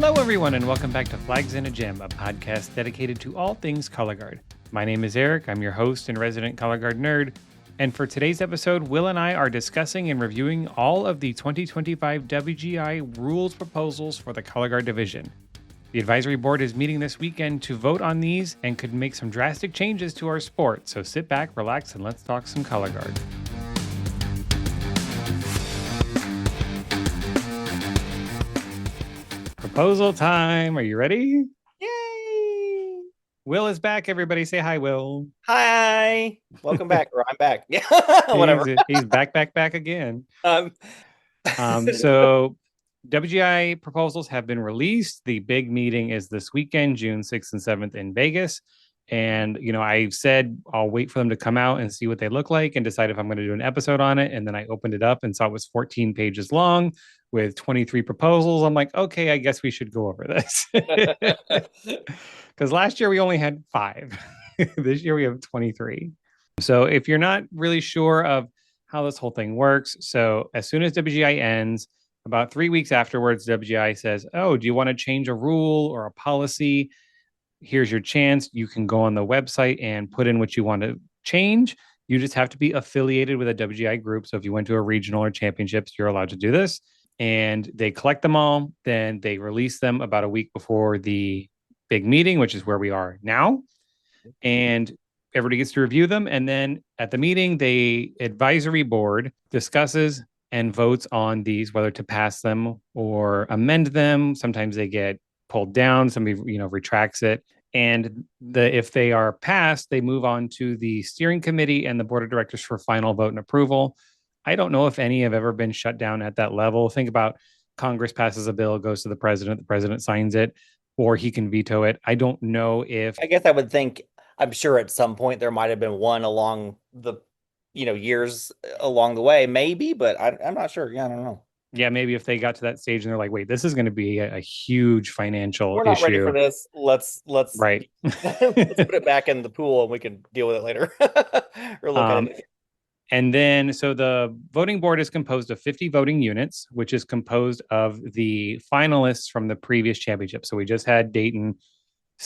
Hello, everyone, and welcome back to Flags in a Gym, a podcast dedicated to all things color guard. My name is Eric. I'm your host and resident color guard nerd. And for today's episode, Will and I are discussing and reviewing all of the 2025 WGI rules proposals for the color guard division. The advisory board is meeting this weekend to vote on these and could make some drastic changes to our sport. So sit back, relax, and let's talk some color guard. Proposal time. Are you ready? Yay! Will is back. Everybody say hi, Will. Hi. Welcome back. Or I'm back. Yeah. Whatever. He's back again. So WGI proposals have been released. The big meeting is this weekend, June 6th and 7th in Vegas. And, I've said I'll wait for them to come out and see what they look like and decide if I'm going to do an episode on it. And then I opened it up and saw it was 14 pages long with 23 proposals. I'm like, okay, I guess we should go over this. Because last year we only had 5. This year we have 23. So if you're not really sure of how this whole thing works, so as soon as WGI ends, about 3 weeks afterwards, WGI says, oh, do you want to change a rule or a policy? Here's your chance. You can go on the website and put in what you want to change. You just have to be affiliated with a WGI group. So if you went to a regional or championships, you're allowed to do this. And they collect them all. Then they release them about a week before the big meeting, which is where we are now. And everybody gets to review them. And then at the meeting, the advisory board discusses and votes on these, whether to pass them or amend them. Sometimes they get pulled down. Somebody, retracts it. And if they are passed, they move on to the steering committee and the board of directors for final vote and approval. I don't know if any have ever been shut down at that level. Think about Congress passes a bill, goes to the president signs it, or he can veto it. I don't know if... I guess I would think, I'm sure at some point there might have been one along the, years along the way, maybe, but I'm not sure. Yeah, I don't know. Yeah, maybe if they got to that stage and they're like, wait, this is going to be a huge financial issue. We're not ready for this. Let's right. let's put it back in the pool and we can deal with it later. Or look at it. And then, so the voting board is composed of 50 voting units, which is composed of the finalists from the previous championship. So we just had Dayton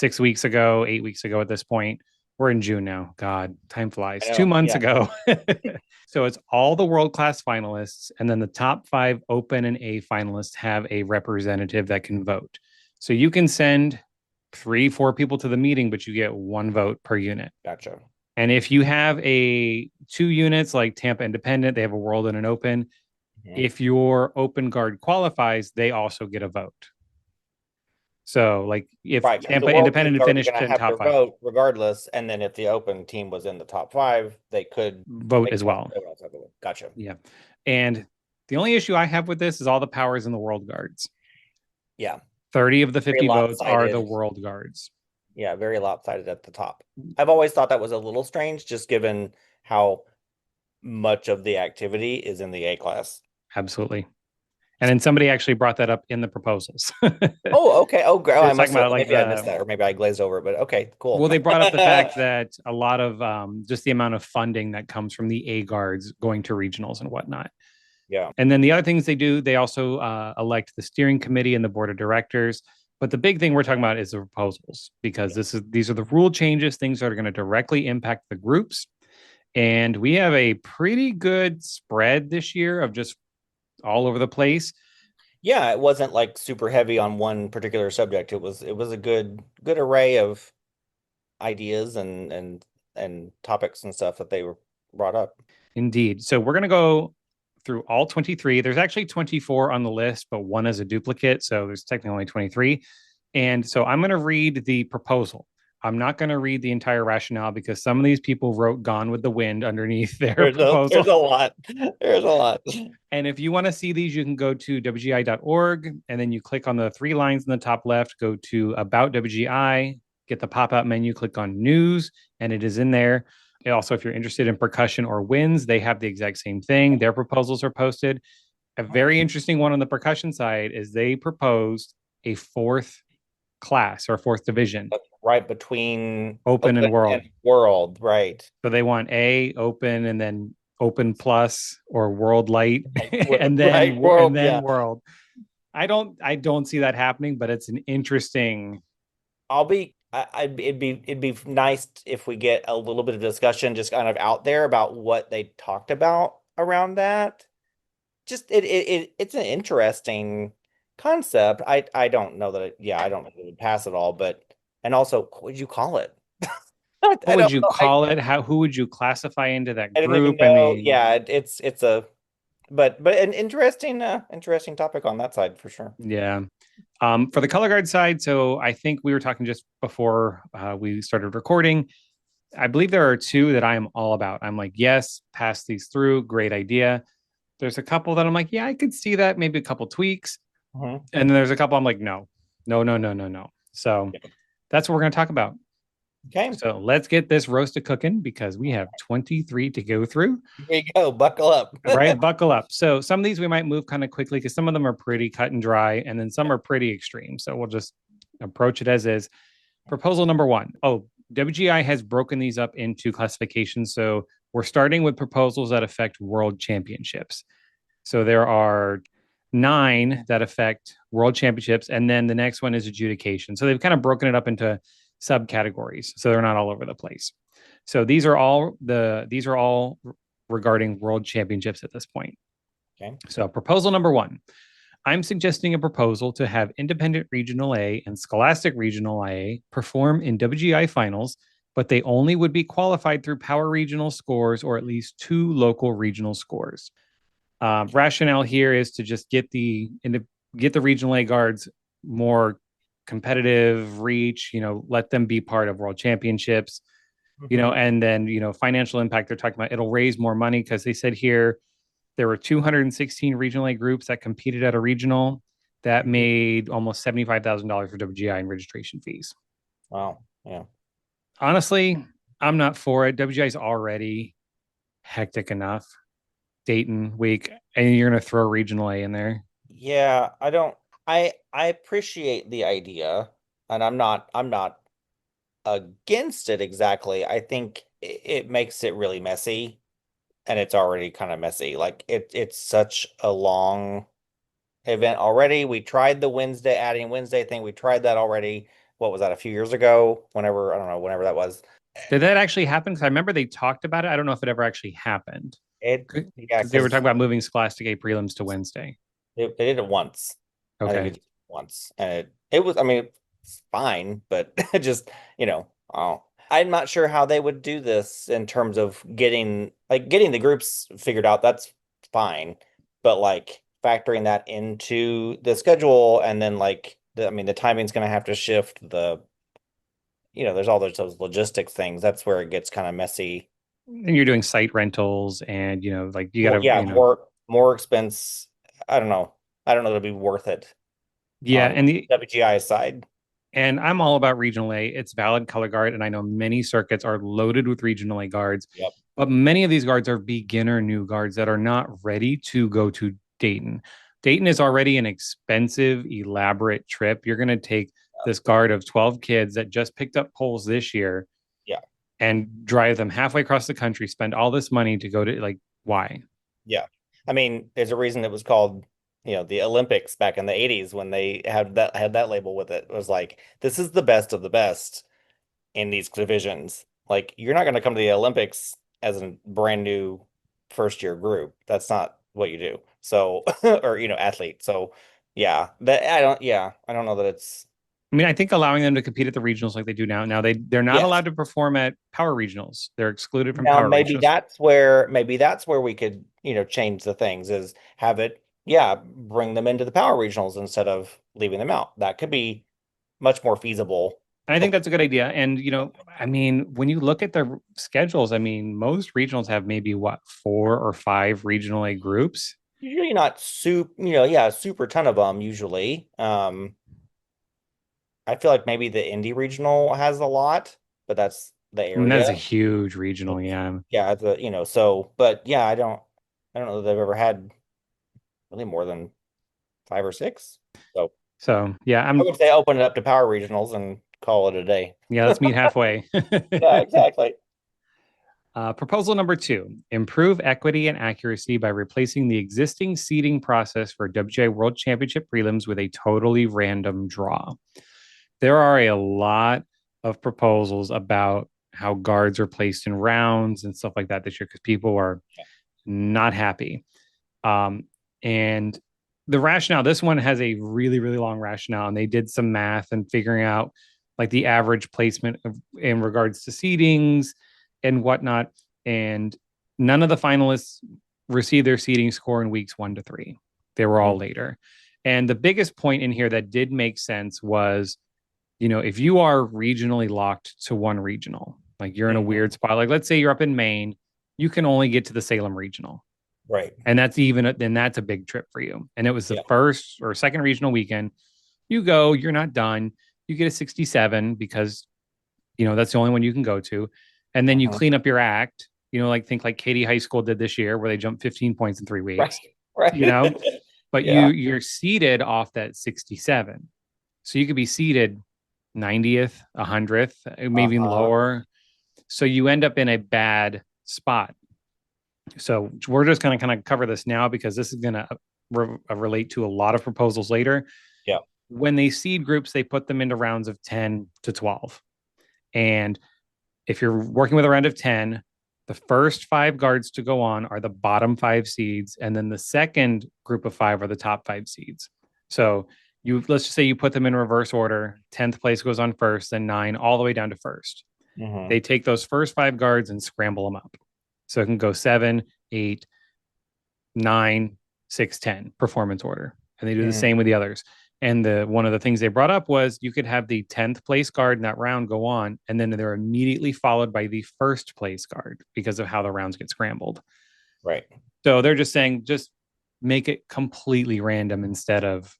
8 weeks ago at this point. We're in June now. God, time flies. 2 months ago. So it's all the world-class finalists. And then the top 5 open and A finalists have a representative that can vote. So you can send 3-4 people to the meeting, but you get 1 vote per unit. Gotcha. And if you have 2 units like Tampa Independent, they have a world and an open. Mm-hmm. If your open guard qualifies, they also get a vote. So, like, if Tampa Independent finished in top 5, vote regardless, and then if the open team was in the top 5, they could vote as well. Gotcha. Yeah, and the only issue I have with this is all the powers in the world guards. Yeah, 30 of the 50 votes are the world guards. Yeah, very lopsided at the top. I've always thought that was a little strange, just given how much of the activity is in the A class. Absolutely. And then somebody actually brought that up in the proposals. Oh, okay. Oh, great. I must have, maybe I missed that, or maybe I glazed over it, but okay, cool. Well, they brought up the fact that a lot of just the amount of funding that comes from the A guards going to regionals and whatnot. Yeah. And then the other things they do, they also elect the steering committee and the board of directors. But the big thing we're talking about is the proposals, because these are the rule changes, things that are going to directly impact the groups. And we have a pretty good spread this year of just all over the place. Yeah, it wasn't like super heavy on one particular subject. It was a good array of ideas and topics and stuff that they were brought up. Indeed. So we're going to go through all 23. There's actually 24 on the list, but one is a duplicate. So there's technically only 23. And so I'm going to read the proposal. I'm not going to read the entire rationale because some of these people wrote Gone with the Wind underneath their proposal. There's a lot. There's a lot. And if you want to see these, you can go to WGI.org and then you click on the 3 lines in the top left, go to About WGI, get the pop-out menu, click on News, and it is in there. And also, if you're interested in percussion or winds, they have the exact same thing. Their proposals are posted. A very interesting one on the percussion side is they proposed a 4th class or 4th division. Right between open and world, right. So they want A, open, and then open plus or world light, and then world. I don't see that happening, but it's an interesting. It'd be nice if we get a little bit of discussion just kind of out there about what they talked about around that. Just it's an interesting concept. I don't know that yeah, I don't know that it would pass at all, but and also what would you call it? What I would don't you know. call it? How who would you classify into that I don't even group? I know. mean, Yeah, it's a but an interesting topic on that side for sure. yeah. For the color guard side, so I think we were talking just before we started recording. I believe there are two that I am all about. I'm like, yes, pass these through. Great idea. There's a couple that I'm like, yeah, I could see that. Maybe a couple tweaks. Mhm. And then there's a couple I'm like, no, no, no, no, no, no. So that's what we're going to talk about. Okay, So let's get this roasted cooking because we have 23 to go through. here you go. Buckle up. All right, buckle up. So some of these we might move kind of quickly because some of them are pretty cut and dry, and then some are pretty extreme. So we'll just approach it as is. Proposal number one. Oh, WGI has broken these up into classifications. So we're starting with proposals that affect world championships. So there are 9 that affect world championships, and then the next one is adjudication. So they've kind of broken it up into subcategories, so they're not all over the place. So these are all regarding world championships at this point. Okay. So proposal number one. I'm suggesting a proposal to have Independent Regional A and Scholastic Regional A perform in WGI finals, but they only would be qualified through power regional scores or at least 2 local regional scores. Rationale here is to just get the regional A guards more competitive reach. Let them be part of world championships. Mhm. And then financial impact. They're talking about it'll raise more money because they said here there were 216 regional A groups that competed at a regional that Mhm. made almost $75,000 for WGI and registration fees. Wow. Yeah. Honestly, I'm not for it. WGI is already hectic enough. Dayton week, and you're going to throw regional A in there. Yeah, I don't I appreciate the idea and I'm not against it exactly. I think it makes it really messy and it's already kind of messy. Like it's such a long event already. We tried the adding Wednesday thing. We tried that already. What was that, a few years ago? Whenever, I don't know, whenever that was. Did that actually happen? Because I remember they talked about it. I don't know if it ever actually happened. Yeah, Because they were talking about moving Scholastic A prelims to Wednesday. they did it once. I think Okay. it did it once. And it was, I mean, it's fine, but it just, oh, I'm not sure how they would do this in terms of getting the groups figured out. That's fine. But like factoring that into the schedule and then I mean, the timing's going to have to shift there's all those logistics things. That's where it gets kind of messy. And you're doing site rentals and, like you got More, to, yeah, more expense. I don't know. I don't know if it'll be worth it yeah. on WGI side. And I'm all about regional A. It's valid color guard. And I know many circuits are loaded with regional A guards, Yep. but many of these guards are beginner new guards that are not ready to go to Dayton. Dayton is already an expensive, elaborate trip. You're going to take this guard of 12 kids that just picked up poles this year Yeah. and drive them halfway across the country, spend all this money to go to, like, why? Yeah. I mean, there's a reason it was called, the Olympics back in the 80s when they had that label with it. It was like, this is the best of the best in these divisions. Like, you're not going to come to the Olympics as a brand new first year group. That's not what you do. So, or, athlete. So, I don't know that it's, I mean, I think allowing them to compete at the regionals like they do now. Now they're not yes. allowed to perform at power regionals. They're excluded from Now power regionals. maybe that's where we could, change the things is have it, yeah, bring them into the power regionals instead of leaving them out. That could be much more feasible. And I think But that's a good idea. And, I mean, when you look at the schedules, I mean, most regionals have maybe what, 4 or 5 regional A groups. usually not yeah, super ton of them usually. I feel like maybe the indie regional has a lot, but that's the I mean, that is area. a huge regional. Yeah. Yeah, but yeah, I don't know that they've ever had really more than 5 or 6. So So, yeah, I would say open it up to power regionals and call it a day. yeah, let's meet halfway. Yeah, exactly. Proposal number 2, improve equity and accuracy by replacing the existing seeding process for WGI World Championship prelims with a totally random draw. There are a lot of proposals about how guards are placed in rounds and stuff like that this year because people are not happy. And the rationale, this one has a really, really long rationale, and they did some math and figuring out like the average placement in regards to seedings and whatnot. And none of the finalists received their seeding score in weeks 1 to 3. They were all later. And the biggest point in here that did make sense was, if you are regionally locked to one regional, like you're in a weird spot, like let's say you're up in Maine, you can only get to the Salem regional. Right. And then that's a big trip for you. And it was the Yeah. first or second regional weekend. You go, you're not done. You get a 67 because, that's the only one you can go to. And then you clean up your act, like think like Katy High School did this year where they jumped 15 points in 3 weeks, Right. but Yeah. you're seated off that 67. So you could be seated 90th, 100th, maybe even Uh-huh. lower. So you end up in a bad spot. So we're just going to kind of cover this now because this is going to relate to a lot of proposals later. Yeah. When they seed groups, they put them into rounds of 10 to 12. And if you're working with a round of 10, the first 5 guards to go on are the bottom 5 seeds. And then the second group of 5 are the top 5 seeds. So let's just say you put them in reverse order. 10th place goes on first, then 9, all the way down to first. They take those first 5 guards and scramble them up. So it can go 7, 8, 9, 6, 10 performance order. And they do the same with the others. And one of the things they brought up was you could have the 10th place guard in that round go on, and then they're immediately followed by the first place guard because of how the rounds get scrambled. Right. So they're just saying, just make it completely random instead of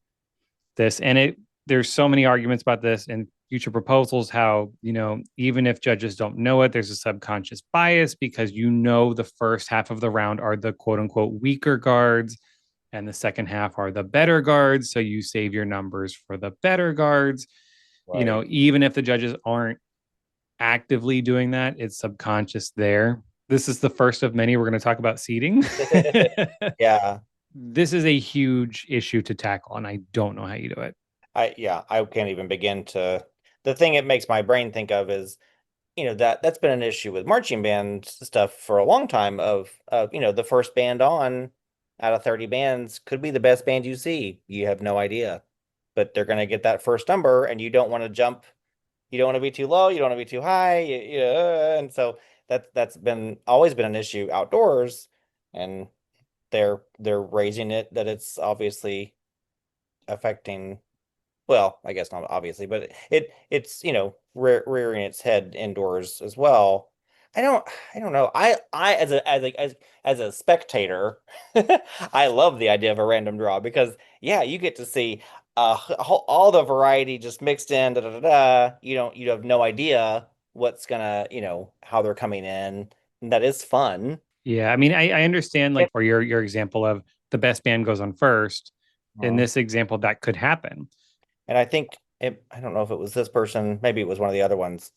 this. And there's so many arguments about this in future proposals, how, even if judges don't know it, there's a subconscious bias because the first half of the round are the quote unquote weaker guards and the second half are the better guards. So you save your numbers for the better guards. Right. Even if the judges aren't actively doing that, it's subconscious there. This is the first of many. We're going to talk about seating. Yeah. This is a huge issue to tackle, and I don't know how you do it. I can't even begin to. The thing it makes my brain think of is, that's been an issue with marching band stuff for a long time of the first band on out of 30 bands could be the best band you see. You have no idea. But they're going to get that first number and you don't want to jump. You don't want to be too low, you don't want to be too high, and so that's been always been an issue outdoors, and they're raising it that it's obviously affecting, well, I guess not obviously, but it's rearing its head indoors as well. I don't know. I as a spectator, I love the idea of a random draw because yeah, you get to see all the variety just mixed in. Da, da, da, da. You have no idea what's gonna how they're coming in. And that is fun. Yeah, I mean, I understand like for your example of the best band goes on first. In Mhm. this example, that could happen. And I think I don't know if it was this person, maybe it was one of the other ones,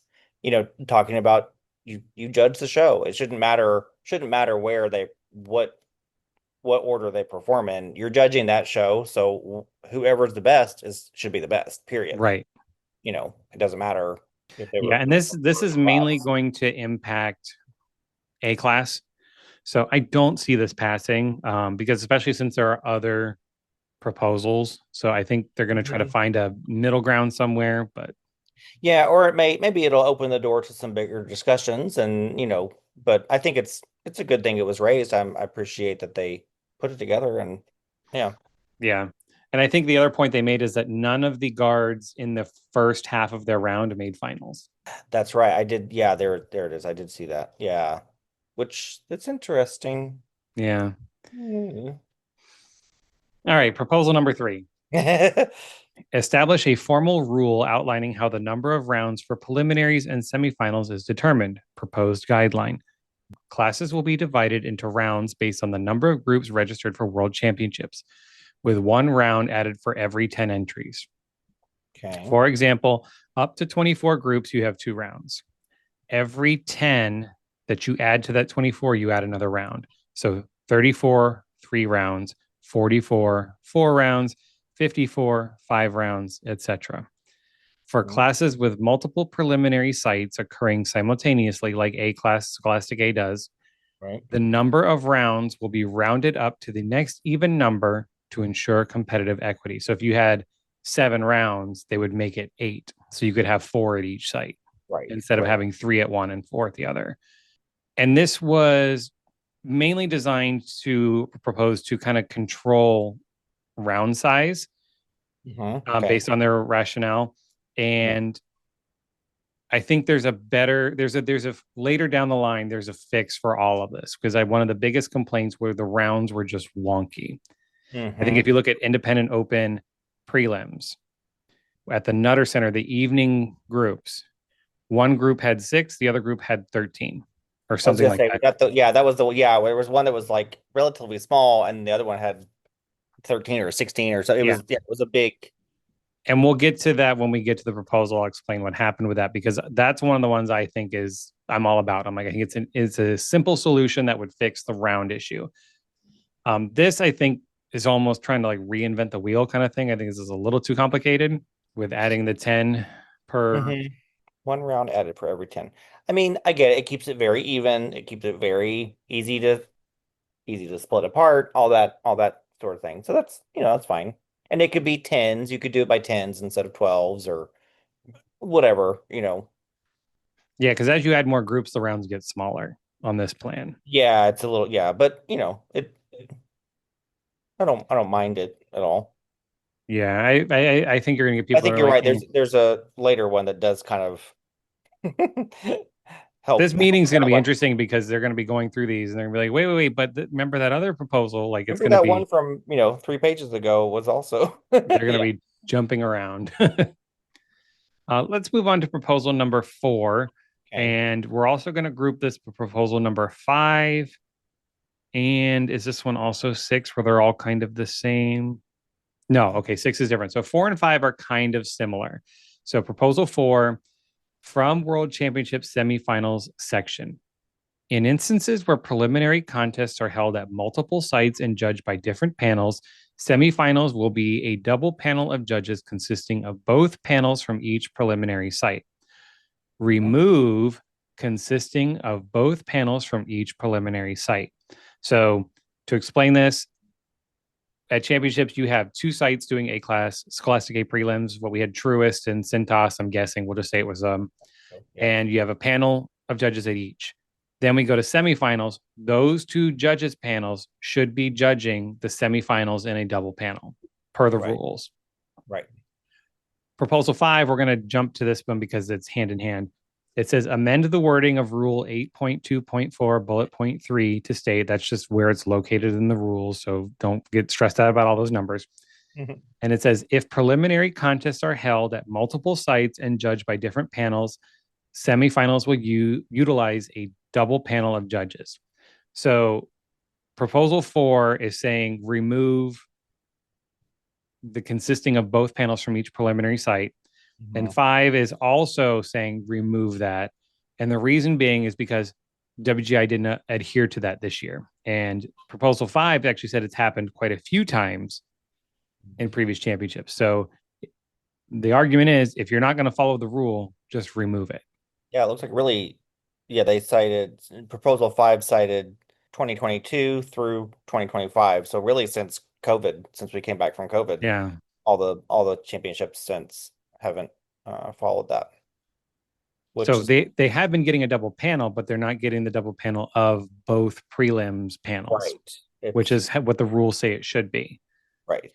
talking about you judge the show. It shouldn't matter where they what order they perform in. You're judging that show, so whoever's the best should be the best, period. Right. It doesn't matter if they Yeah, were and this is first mainly class. going to impact A class. So I don't see this passing because especially since there are other proposals. So I think they're going to try to Mhm. find a middle ground somewhere, but Yeah, or maybe it'll open the door to some bigger discussions and but I think it's a good thing it was raised. I appreciate that they put it together and yeah. yeah. And I think the other point they made is that none of the guards in the first half of their round made finals. That's right. I did. Yeah, there it is. I did see that. Yeah. Which that's interesting. Yeah. Hmm. All right. Proposal number 3. Establish a formal rule outlining how the number of rounds for preliminaries and semifinals is determined. Proposed guideline. Classes will be divided into rounds based on the number of groups registered for world championships, with 1 round added for every 10 entries. Okay. For example, up to 24 groups, you have 2 rounds. Every 10, that you add to that 24, you add another round. So 34, 3 rounds, 44, 4 rounds, 54, 5 rounds, etc. For Mhm. classes with multiple preliminary sites occurring simultaneously, like A class Scholastic A does, Right. the number of rounds will be rounded up to the next even number to ensure competitive equity. So if you had 7 rounds, they would make it 8. So you could have 4 at each site Right. instead of Right. having 3 at one and 4 at the other. And this was mainly designed to propose to kind of control round size Okay. based on their rationale. Mhm. And I think there's a later down the line, there's a fix for all of this because one of the biggest complaints were the rounds were just wonky. I think if Mhm. you look at independent open prelims at the Nutter Center, the evening groups, one group had 6, the other group had 13 or I was something gonna like say, that. that was the, yeah, there was one that was like relatively small and the other one had 13 or 16 or so. It Yeah. was, yeah, it was a big. And we'll get to that when we get to the proposal. I'll explain what happened with that because that's one of the ones I think is I'm all about. I'm like, I think it's a simple solution that would fix the round issue. This I think is almost trying to like reinvent the wheel kind of thing. I think this is a little too complicated with adding the 10 per. Mhm. One round added for every 10. I mean, I get it. It keeps it very even. It keeps it very easy to split apart, all that sort of thing. So that's, that's fine. And it could be tens. You could do it by tens instead of 12s or whatever. Yeah, because as you add more groups, the rounds get smaller on this plan. Yeah, it's a little, yeah, but I don't mind it at all. Yeah, I think you're gonna get I people that think are you're like, right. There's a later one that does kind of this help meeting's gonna be everyone. interesting because they're gonna be going through these and they're gonna be like, wait, but remember that other proposal? Like it's Remember gonna that one be from, 3 pages ago was also they're gonna yeah. be jumping around. Let's move on to proposal number 4. Okay. And we're also going to group this proposal number 5. And is this one also 6 where they're all kind of the same? No, okay, 6 is different. So 4 and 5 are kind of similar. So proposal 4 from World Championship semifinals section. In instances where preliminary contests are held at multiple sites and judged by different panels, semifinals will be a double panel of judges consisting of both panels from each preliminary site. Remove consisting of both panels from each preliminary site. So, to explain this, at championships, you have 2 sites doing A class, Scholastic A prelims. What we had Truist and Cintas, I'm guessing. We'll just say it was Yeah. and you have a panel of judges at each. Then we go to semifinals. Those 2 judges panels should be judging the semifinals in a double panel per the Right. rules. Right. Proposal 5, we're going to jump to this one because it's hand in hand. It says amend the wording of Rule 8.2.4, bullet point 3 to state that's just where it's located in the rules. So don't get stressed out about all those numbers. Mhm. And it says if preliminary contests are held at multiple sites and judged by different panels, semifinals will utilize a double panel of judges. So proposal 4 is saying remove the consisting of both panels from each preliminary site. And Mhm. 5 is also saying remove that. And the reason being is because WGI didn't adhere to that this year. And proposal 5 actually said it's happened quite a few times in previous championships. So the argument is if you're not going to follow the rule, just remove it. Yeah, it looks like really, yeah, they cited proposal 5 cited 2022 through 2025. So really since COVID, since we came back from COVID, Yeah. all the championships since haven't followed that, which So is they have been getting a double panel, but they're not getting the double panel of both prelims panels, right. which It's is what the rules say it should be. right.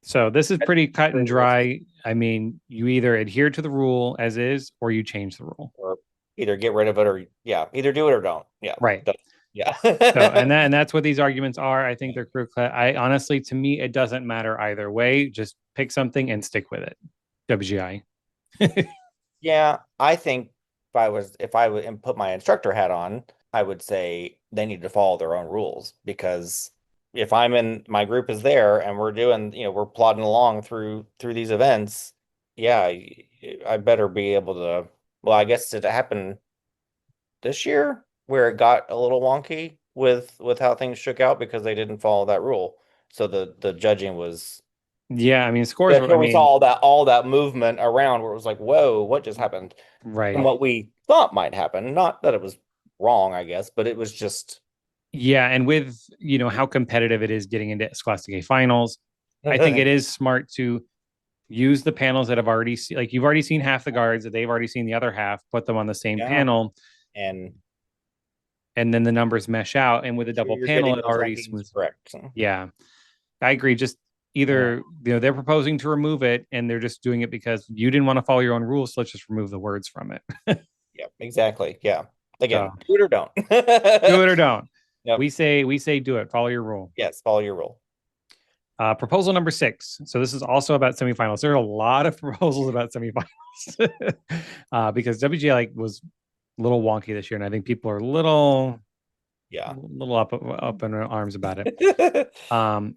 So this is I pretty cut and agree with you. dry. I mean, you either adhere to the rule as is or you change the rule. Or either get rid of it or yeah, either do it or don't. Yeah. Right. Yeah. So and that's what these arguments are. I think they're crew cut. I honestly to me it doesn't matter either way. Just pick something and stick with it. WGI. Yeah, I think if I would and put my instructor hat on, I would say they need to follow their own rules because if I'm in my group is there and we're doing, we're plodding along through these events, yeah, I better be able to. Well, I guess did it happen this year? where it got a little wonky with how things shook out because they didn't follow that rule. So the judging was Yeah, I mean scores that were, I here we saw mean, all that movement around where it was like, whoa, what just happened? And right. what we thought might happen. Not that it was wrong, I guess, but it was just Yeah, and with, how competitive it is getting into Scholastic A finals, I think it is smart to use the panels that have already seen, like you've already seen half the guards, that they've already seen the other half, put them on the same yeah. panel, And and then the numbers mesh out. And with a double you're panel, getting it those already rankings smooths. correct. So, Yeah, I agree. Just yeah. either, they're proposing to remove it and they're just doing it because you didn't want to follow your own rules. So let's just remove the words from it. Yeah, exactly. Yeah. So Again, do it or don't. do it or don't. Yep. We say do it. Follow your rule. Yes, follow your rule. Proposal number 6. So this is also about semifinals. There are a lot of proposals about semifinals because WGI was a little wonky this year, and I think people are Yeah. little up in their arms about it.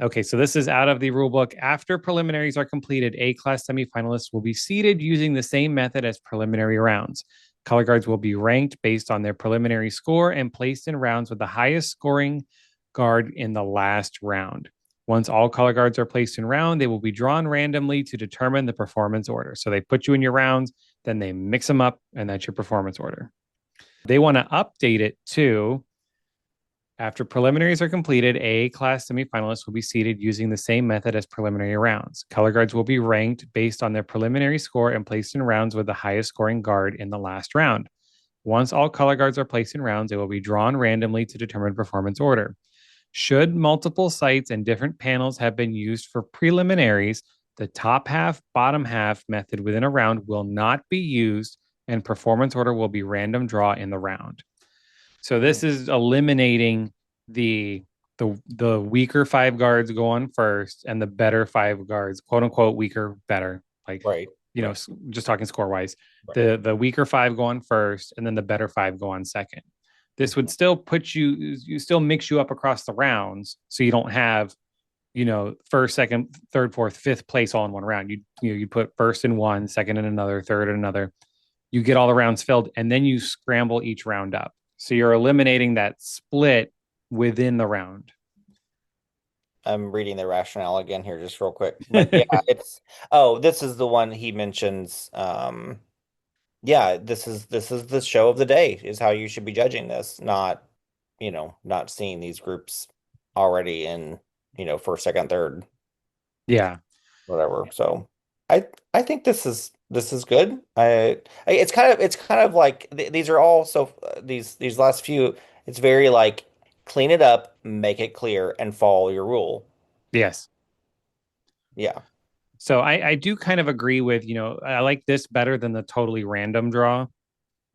Okay, so this is out of the rule book. After preliminaries are completed, A class semifinalists will be seeded using the same method as preliminary rounds. Color guards will be ranked based on their preliminary score and placed in rounds with the highest scoring guard in the last round. Once all color guards are placed in round, they will be drawn randomly to determine the performance order. So they put you in your rounds, then they mix them up, and that's your performance order. They want to update it to after preliminaries are completed, A class semifinalists will be seeded using the same method as preliminary rounds. Color guards will be ranked based on their preliminary score and placed in rounds with the highest scoring guard in the last round. Once all color guards are placed in rounds, they will be drawn randomly to determine performance order. Should multiple sites and different panels have been used for preliminaries, the top half, bottom half method within a round will not be used, and performance order will be random draw in the round. So this is eliminating the the weaker 5 guards go on first and the better 5 guards, quote unquote weaker, better, like, Right. Right. just talking score wise. Right. The weaker 5 go on first and then the better 5 go on second. This would Mhm. still you still mix you up across the rounds, so you don't have, first, second, third, fourth, fifth place all in one round. You put first in one, second in another, third in another. You get all the rounds filled, and then you scramble each round up. So you're eliminating that split within the round. I'm reading the rationale again here just real quick. But yeah, it's oh, this is the one he mentions. Yeah, this is the show of the day is how you should be judging this, not, not seeing these groups already in, first, second, third, Yeah. whatever. So I think this is good. It's kind of like these are all so these last few, it's very like clean it up, make it clear, and follow your rule. Yes. Yeah. So I do kind of agree with, I like this better than the totally random draw.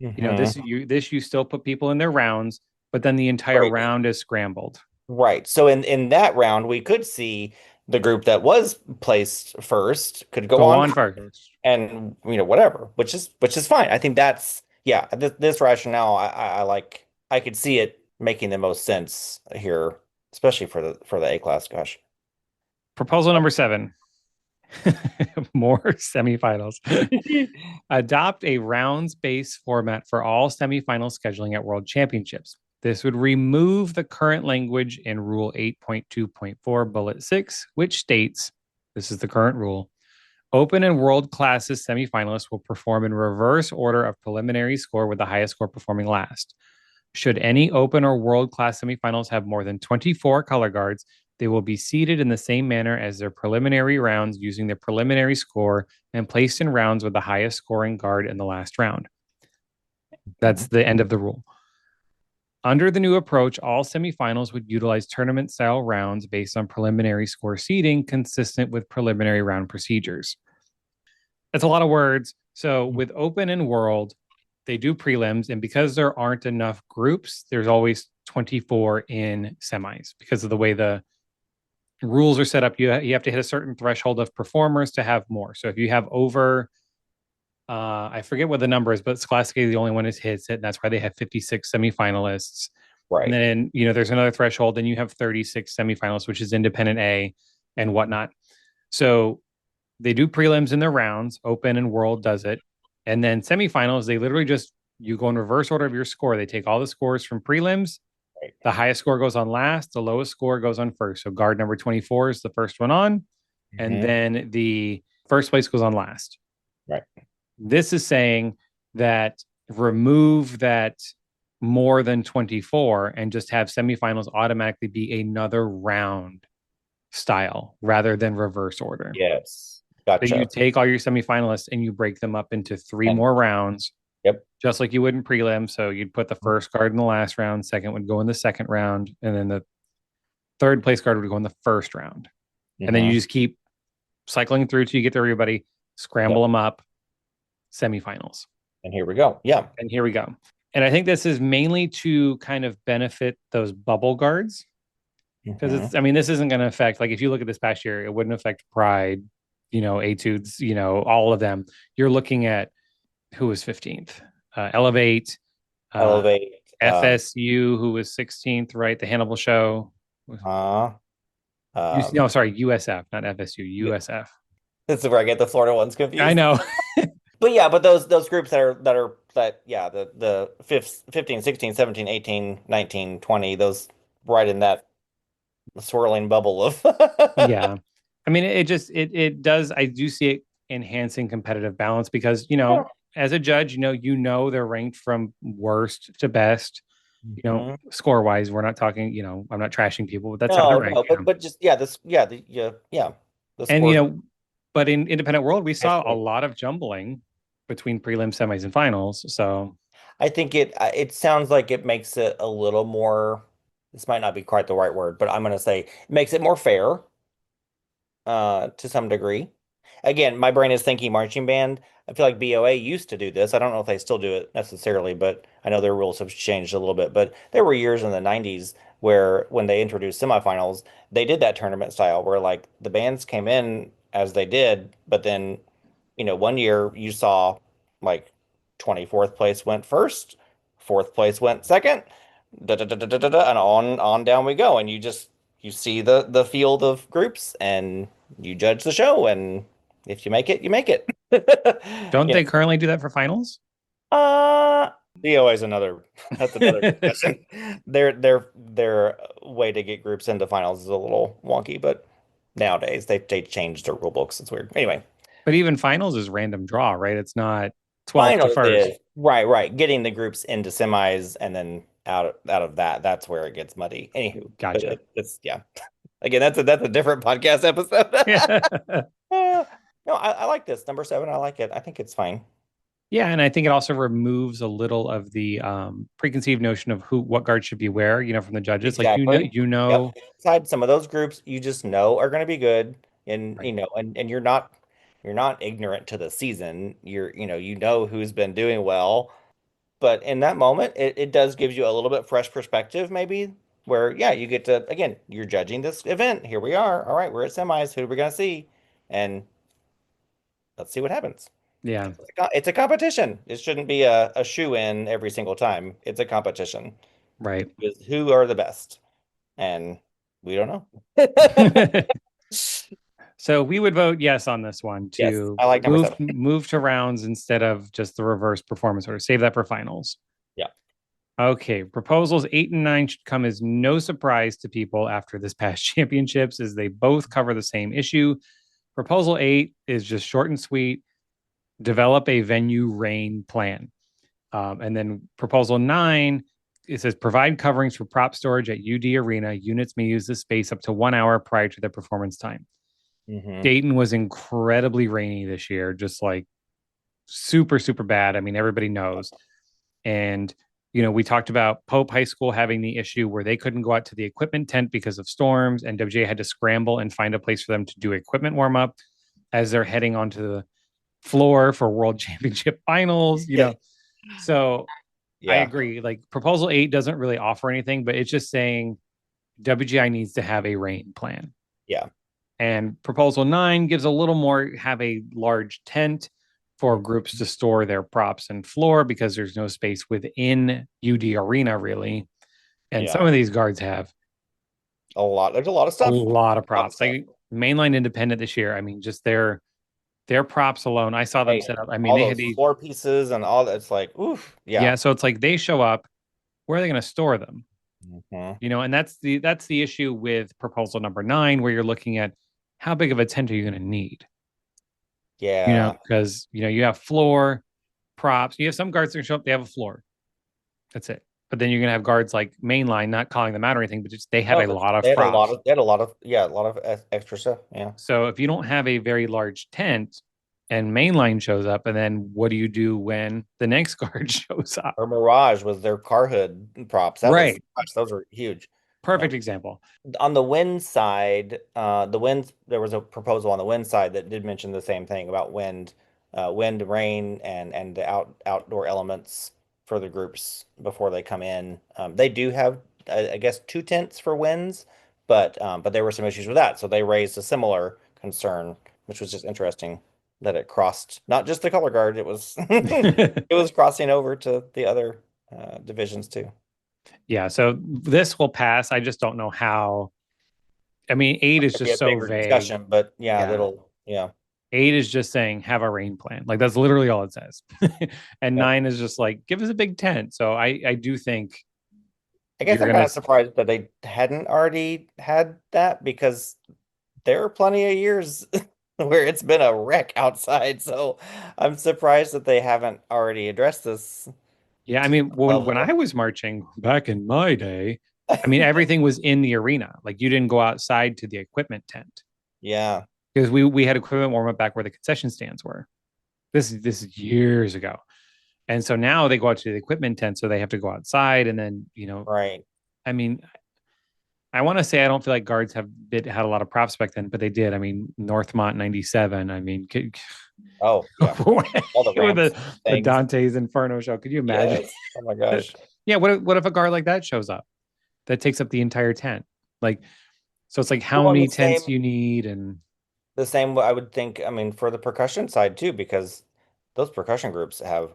Hmm. This you still put people in their rounds, but then the entire Right. round is scrambled. Right. So in that round, we could see the group that was placed first could go Go on on first. and whatever, which is fine. I think that's yeah. This rationale, I like. I could see it making the most sense here, especially for the A class. Gosh. Proposal number 7. More semifinals. Adopt a rounds based format for all semifinal scheduling at World Championships. This would remove the current language in Rule 8.2.4, Bullet 6, which states this is the current rule. Open and World classes semifinalists will perform in reverse order of preliminary score with the highest score performing last. Should any Open or World class semifinals have more than 24 color guards, they will be seeded in the same manner as their preliminary rounds using their preliminary score and placed in rounds with the highest scoring guard in the last round. That's the end of the rule. Under the new approach, all semifinals would utilize tournament style rounds based on preliminary score seeding, consistent with preliminary round procedures. That's a lot of words. So with Open and World, they do prelims, and because there aren't enough groups, there's always 24 in semis because of the way the rules are set up. You have to hit a certain threshold of performers to have more. So if you have over, I forget what the number is, but Scholastic is the only one that hits it, and that's why they have 56 semifinalists. And Right. then there's another threshold, then you have 36 semifinalists, which is independent A and whatnot. So they do prelims in their rounds. Open and World does it, and then semifinals they literally just You go in reverse order of your score. They take all the scores from prelims. Right. The highest score goes on last. The lowest score goes on first. So guard number 24 is the first one on. And Hmm. then the first place goes on last. Right. This is saying that remove that more than 24 and just have semifinals automatically be another round style rather than reverse order. Yes. So you Gotcha. take all your semifinalists and you break them up into three And more rounds, yep. just like you would in prelim. So you'd put the first card in the last round, second would go in the second round, and then the third place card would go in the first round. And then you Hmm. just keep cycling through till you get to everybody, scramble Yep. them up, semifinals. And here we go. Yeah. And here we go. And I think this is mainly to kind of benefit those bubble guards because Hmm. it's, I mean, this isn't going to affect, like, if you look at this past year, it wouldn't affect Pride, Etudes, all of them. You're looking at who was 15th, Elevate, uh, Elevate. FSU, who was 16th, right? The Hannibal Show. Uh, No, um, sorry, USF, not FSU, USF. this is where I get the Florida ones I confused. know. But yeah, but those groups that yeah, the 15, 16, 17, 18, 19, 20, those right in that swirling bubble of Yeah. I mean, it does. I do see it enhancing competitive balance because, as a judge, they're ranked from worst to best, Mhm. score wise. We're not talking, I'm not trashing people, but that's how they're No, ranked. no, but just yeah, this yeah, yeah, the And, scores but in independent world, we high saw a score. lot of jumbling between prelim, semis, and finals. So I think it sounds like it makes it a little more, this might not be quite the right word, but I'm gonna say it makes it more fair to some degree. Again, my brain is thinking marching band. I feel like BOA used to do this. I don't know if they still do it necessarily, but I know their rules have changed a little bit. But there were years in the 90s where when they introduced semifinals, they did that tournament style where like the bands came in as they did, but then, one year you saw like 24th place went first, fourth place went second, and on down we go. And you see the field of groups and you judge the show, and if you make it, you make it. don't You they currently do that for finals? uh DOA is another that's another discussion. Their way to get groups into finals is a little wonky, but nowadays they changed their rule books. It's weird. Anyway, But even finals is random draw, right? It's not 12th to finals first. is right. Getting the groups into semis and then out of that, that's where it gets muddy. Anywho, but Gotcha. it's yeah. Again, that's a different podcast episode. Yeah. No, I like this number seven. I like it. I think it's fine. Yeah, and I think it also removes a little of the preconceived notion of what guard should be where, from the judges. Like Exactly. Yep. you know, Inside some of those groups you just know are going to be good, and right. and you're not ignorant to the season. You know who's been doing well, but in that moment, it does give you a little bit fresh perspective, maybe where yeah, you get to again, you're judging this event. Here we are. All right, we're at semis. Who are we going to see? And let's see what happens. Yeah, It's a competition. It shouldn't be a shoe in every single time. It's a competition. right. Because who are the best? And we don't know. So we would vote yes on this one Yes, to I like number move seven. move to rounds instead of just the reverse performance order. Save that for finals. Yeah. Okay, proposals 8 and 9 should come as no surprise to people after this past championships, as they both cover the same issue. Proposal 8 is just short and sweet. Develop a venue rain plan. And then proposal 9, it says provide coverings for prop storage at UD Arena. Units may use this space up to 1 hour prior to their performance time. Hmm. Dayton was incredibly rainy this year, just like super, super bad. I mean, everybody knows. And, we talked about Pope High School having the issue where they couldn't go out to the equipment tent because of storms, and WGA had to scramble and find a place for them to do equipment warm up as they're heading onto the floor for World Championship finals, Yes. So I Yeah. agree. Like proposal 8 doesn't really offer anything, but it's just saying WGI needs to have a rain plan. Yeah. And proposal 9 gives a little more, have a large tent for Mhm. groups to store their props and floor because there's no space within UD Arena really. And some Yeah. of these guards have A lot. There's a lot of a stuff. lot of A lot of props. stuff. Like mainline independent this year. I mean, just their Their props alone, I saw them Right. set up. I mean, All they had those these, floor pieces and all that's like, oof, yeah. yeah. So it's like they show up, where are they going to store them? Mhm. And that's the issue with proposal number 9, where you're looking at how big of a tent are you going to need? Yeah. Because you have floor props. You have some guards that show up, they have a floor. That's it. But then you're gonna have guards like mainline, not calling them out or anything, but just they have No, a lot of they had a lot props. of, they had a lot of, yeah, a lot of extra stuff. Yeah. So if you don't have a very large tent and mainline shows up, and then what do you do when the next guard shows up? Or Mirage was their car hood props. That was, Right. gosh, those were huge. Perfect example. On the wind side, the wind there was a proposal on the wind side that did mention the same thing about wind, rain, and the outdoor elements for the groups before they come in. They do have, I guess, two tents for winds, but there were some issues with that, so they raised a similar concern, which was just interesting that it crossed not just the color guard, it was it was crossing over to the other divisions too. Yeah, so this will pass. I just don't know how. I mean, 8 is It'd be just a so bigger vague. discussion, but yeah, Yeah. that'll, yeah. 8 is just saying have a rain plan. Like that's literally all it says. And Yep. 9 is just like give us a big tent. So I do think I guess you're I'm gonna kind of surprised that they hadn't already had that because there are plenty of years where it's been a wreck outside. So I'm surprised that they haven't already addressed this Yeah, I to mean, that when I level. was marching back in my day, I mean, everything was in the arena. Like you didn't go outside to the equipment tent Yeah. because we had equipment warm up back where the concession stands were. This is years ago, and so now they go out to the equipment tent, so they have to go outside, and then Right. I mean, I want to say I don't feel like guards had a lot of props back then, but they did. I mean, Northmont '97. I mean, Oh, yeah. All the with ramps, the things. Dante's Inferno show, could you imagine? Yes. Oh my gosh. Yeah, what if a guard like that shows up that takes up the entire tent? Like, so it's like how Well, and many tents do you need? And the same, I would think, I mean, for the percussion side too, because those percussion groups have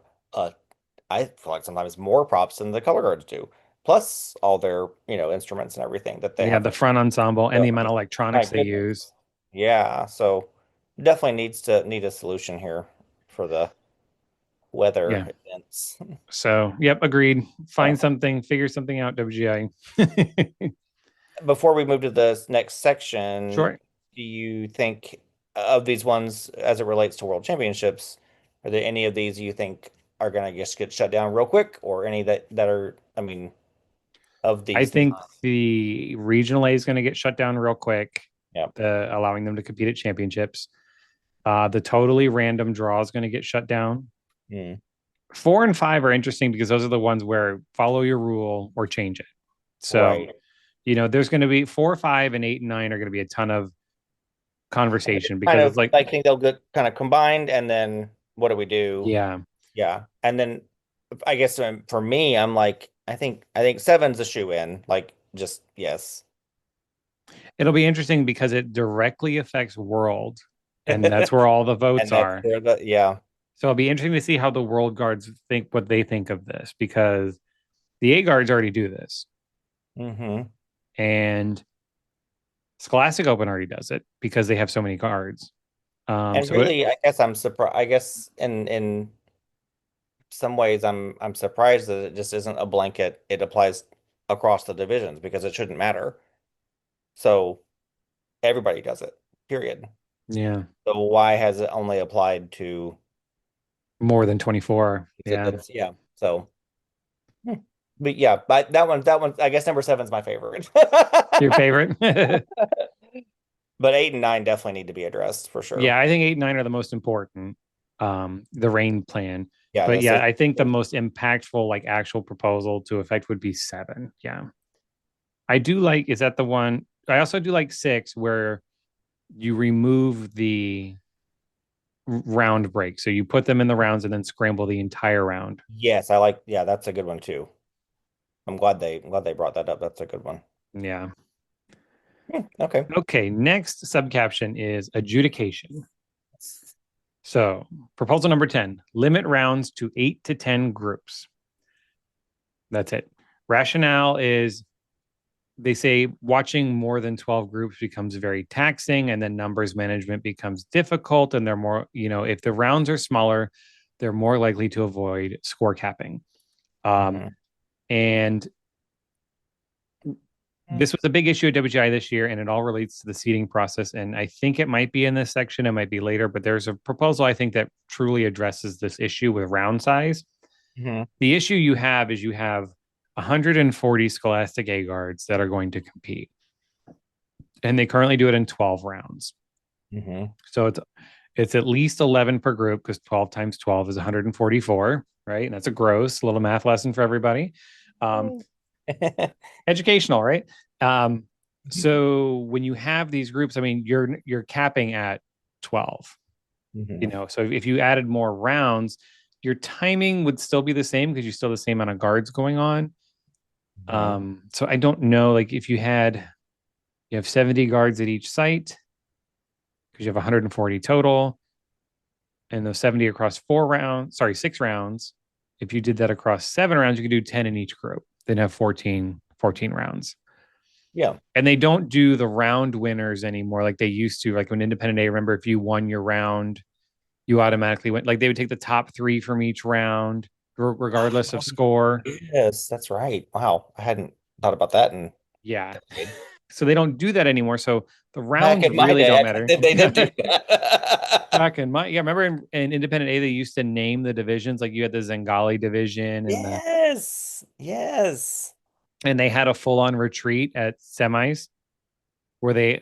I feel like sometimes more props than the color guards do. Plus all their, instruments and everything that they yeah, have the to. front ensemble and So, the I amount mean, of my electronics they goodness. use. Yeah, so definitely need a solution here for the weather Yeah. events. So, yep, agreed. Yeah. Find something, figure something out, WGI. Before we move to the next section, Sure. do you think of these ones as it relates to world championships, are there any of these you think are going to just get shut down real quick, or any that are, I mean, of I these? think the regional A is going to get shut down real quick, Yeah. allowing them to compete at championships. The totally random draw is going to get shut down. Mm, 4 and 5 are interesting because those are the ones where follow your rule or change it. So, right. there's going to be 4, 5, and 8 and 9 are going to be a ton of conversation Kind because it's of, like, I think they'll get kind of combined, and then what do we do? yeah, Yeah, and then I guess for me, I'm like, I think seven's a shoe in, like just yes, it'll be interesting because it directly affects world, and that's where all the votes and that's are. where the yeah. So it'll be interesting to see how the world guards think what they think of this because the A guards already do this, Hmm. and Scholastic Open already does it because they have so many guards. And So really, I guess I'm surprised. I guess in some ways, I'm surprised that it just isn't a blanket. It applies across the divisions because it shouldn't matter. So everybody does it. Period. yeah, So why has it only applied to more than 24. Yeah, it's yeah. So. Hmm. But yeah, but that one, I guess number seven's my favorite. your favorite. But eight and nine definitely need to be addressed for sure. Yeah, I think 8 and 9 are the most important. The rain plan. Yeah, But that's yeah, it. I think the most impactful, like actual proposal to effect would be 7. Yeah. I do like, is that the one? I also do like 6, where you remove the round break. So you put them in the rounds and then scramble the entire round. Yes, I like. Yeah, that's a good one too. I'm glad they brought that up. That's a good one. Yeah. Okay. Okay. Next subcaption is adjudication. So proposal number 10, limit rounds to 8 to 10 groups. That's it. Rationale is they say watching more than 12 groups becomes very taxing, and then numbers management becomes difficult, and they're more, if the rounds are smaller, they're more likely to avoid score capping. Mhm. And this was a big issue at WGI this year, and it all relates to the seating process. And I think it might be in this section, it might be later, but there's a proposal I think that truly addresses this issue with round size. Mhm. The issue you have is you have 140 Scholastic A guards that are going to compete, and they currently do it in 12 rounds. Mhm. So it's at least 11 per group because 12 times 12 is 144, right? And that's a gross little math lesson for everybody. Um, Educational, right? Um, so when you have these groups, I mean, you're capping at 12. Mhm. So if you added more rounds, your timing would still be the same because you still have the same amount of guards going on. Mhm. So I don't know, like if you have 70 guards at each site because you have 140 total, and those 70 across 6 rounds. If you did that across 7 rounds, you could do 10 in each group, then have 14 rounds. Yeah. And they don't do the round winners anymore like they used to. Like when Independent Day, remember, if you won your round, you automatically went. Like they would take the top three from each round, regardless of Oh, score. yes, that's right. Wow, I hadn't thought about that in Yeah. a decade. So they don't do that anymore. So the Back rounds in my really don't day, matter. they did do that. Back in my, yeah, remember in Independent A, they used to name the divisions. Like you had the Zengali division Yes, yes. and they had a full on retreat at semis where they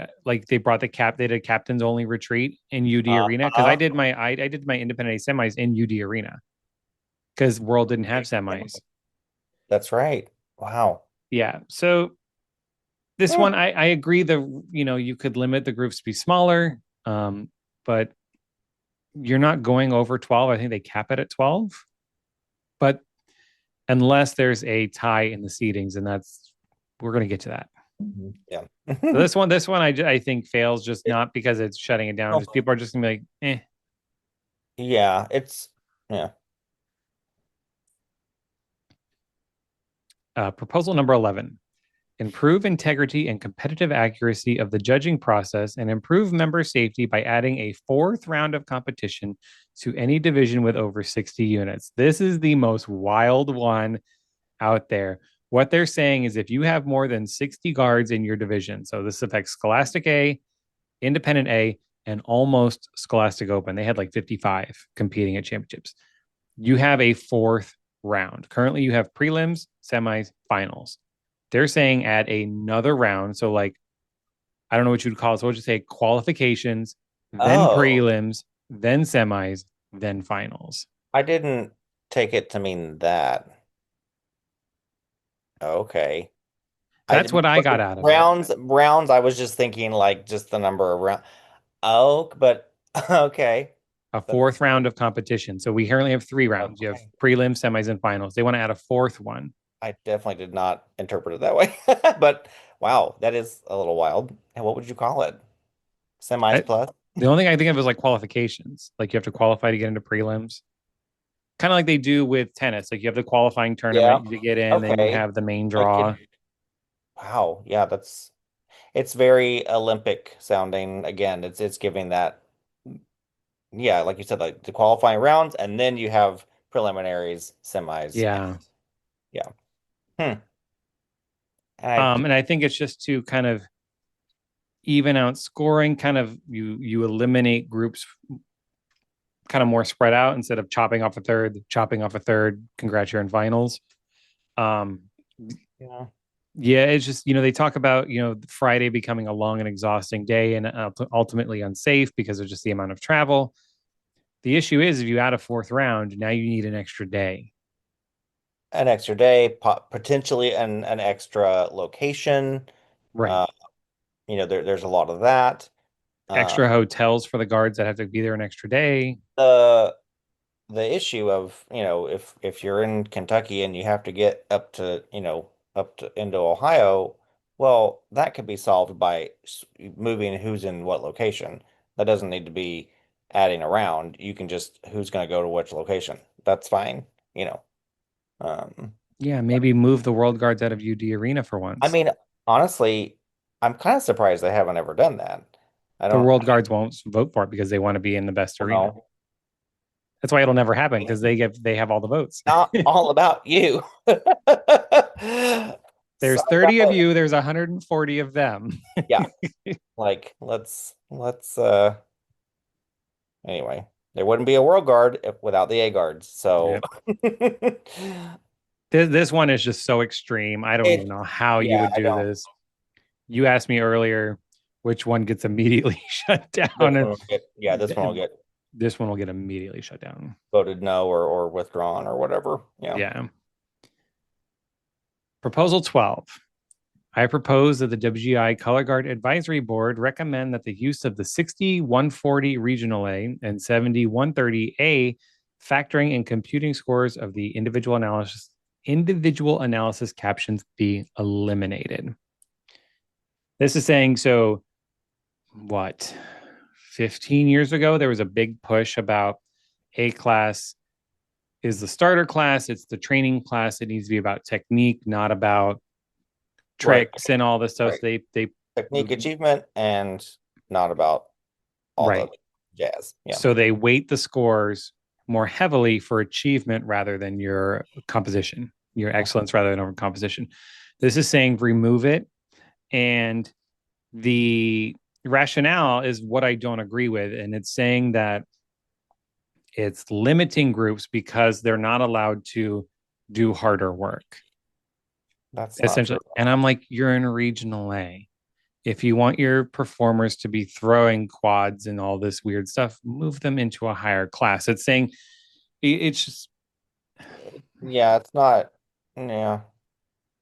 brought they did a captain's only retreat in UD Arena because Uh-huh. I did my Independent A semis in UD Arena because World didn't have semis. That's right. Wow. Yeah, so this Hmm. one I agree you could limit the groups to be smaller, but you're not going over 12. I think they cap it at 12, but unless there's a tie in the seedings, and that's we're going to get to that. Mhm. Yeah. So this one I think fails just not because it's shutting it down. Just people are just gonna be like, eh. Yeah, it's yeah. Proposal number 11: improve integrity and competitive accuracy of the judging process and improve member safety by adding a fourth round of competition to any division with over 60 units. This is the most wild one out there. What they're saying is if you have more than 60 guards in your division, so this affects Scholastic A, Independent A, and almost Scholastic Open. They had like 55 competing at championships. You have a fourth round. Currently, you have prelims, semis, finals. They're saying add another round. So, like, I don't know what you'd call it. So, we'll just say qualifications, then Oh, prelims, then semis, then finals. I didn't take it to mean that. Okay. I That's didn't what I got out of it. rounds, I was just thinking like just the number of round. Oh, but okay. A That's fourth round of competition. So, we currently have 3 rounds. You have okay. prelims, semis, and finals. They want to add a fourth one. I definitely did not interpret it that way. But wow, that is a little wild. And what would you call it? Semis I, plus? the only thing I think of is like qualifications. Like, you have to qualify to get into prelims, kind of like they do with tennis. Like you have the qualifying Yeah. tournament to get in, then you Okay. have the main I draw. could wow. Yeah, that's it's very Olympic sounding. Again, it's giving that yeah, like you said, like the qualifying rounds, and then you have preliminaries, semis. Yeah. Yeah. Hmm. I And I think it's just to kind of even out scoring, kind of you eliminate groups kind of more spread out instead of chopping off a third, congrats, you're in finals. Um, yeah. yeah, it's just, they talk about, Friday becoming a long and exhausting day and ultimately unsafe because of just the amount of travel. The issue is if you add a fourth round, now you need an extra day. An extra day, potentially an extra location. Right. Uh, there's a lot of that. Extra Um, hotels for the guards that have to be there an extra day. the the issue of, if you're in Kentucky and you have to get up to into Ohio, well, that could be solved by moving who's in what location. That doesn't need to be adding around. You can just who's going to go to which location. That's fine, you know. Um, Yeah, maybe move the world guards out of UD Arena for I once. mean, honestly, I'm kind of surprised they haven't ever done that. I The don't, World Guards won't vote for it because they want to be in the best I don't arena. know. That's why it'll never happen because they have all the votes. Not all about you. There's Sorry, 30 of you, there's 140 of them. yeah, like let's anyway, there wouldn't be a world guard without the A guards. So Yeah. This one is just so extreme. I don't even it know how you yeah, would I do don't. this. You asked me earlier which one gets immediately shut This down, one will get yeah, this one will and get this one will get immediately shut down. voted no or withdrawn or whatever. Yeah. Yeah. Proposal 12. I propose that the WGI Color Guard Advisory Board recommend that the use of the 60-140 Regional A and 70-130A factoring and computing scores of the individual analysis captions be eliminated. This is saying so what 15 years ago there was a big push about A class is the starter class, it's the training class, it needs to be about technique, not about Right. tricks and all this stuff. Right. So they Technique achievement and not about all the right. jazz. Yeah. So they weight the scores more heavily for achievement rather than your composition, your excellence rather than over composition. This is saying remove it. And the rationale is what I don't agree with. And it's saying that it's limiting groups because they're not allowed to do harder work, That's not true. essentially. And I'm like, you're in regional A. If you want your performers to be throwing quads and all this weird stuff, move them into a higher class. It's saying it's just Yeah, it's not. Yeah.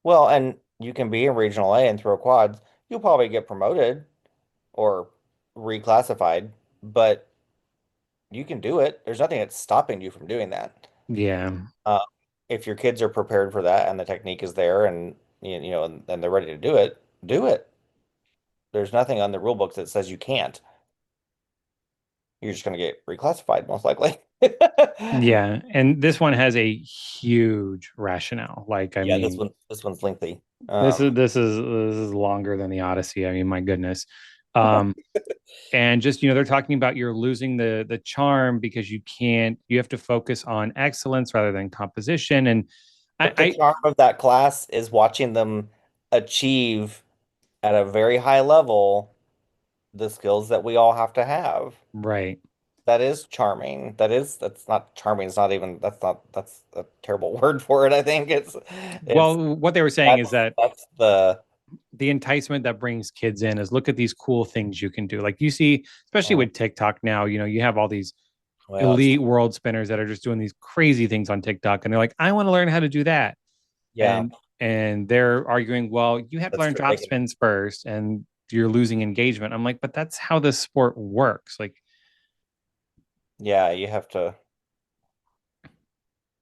Well, and you can be in regional A and throw quads. You'll probably get promoted or reclassified, but you can do it. There's nothing that's stopping you from doing that. yeah. Uh, if your kids are prepared for that and the technique is there and you know and they're ready to do it, do it. There's nothing on the rule books that says you can't. You're just going to get reclassified most likely. Yeah. And this one has a huge rationale. Like, I Yeah, mean, this one's lengthy. this is longer than the Odyssey. I mean, my goodness. Um, and just they're talking about you're losing the charm because you have to focus on excellence rather than composition. And But the I charm of that class is watching them achieve at a very high level the skills that we all have to have. right. That is charming. That's not charming. It's not even that's a terrible word for it. I think it's Well, what they were saying is that that's the the enticement that brings kids in is look at these cool things you can do. Like you see, especially with TikTok now, you have all these well, it's elite world spinners that are just doing these crazy things on TikTok and they're like, I want to learn how to do that. yeah, And they're arguing, well, you have to that's learn true. drop spins first and you're losing engagement. I'm like, but that's how this sport works. Like, Yeah, you have to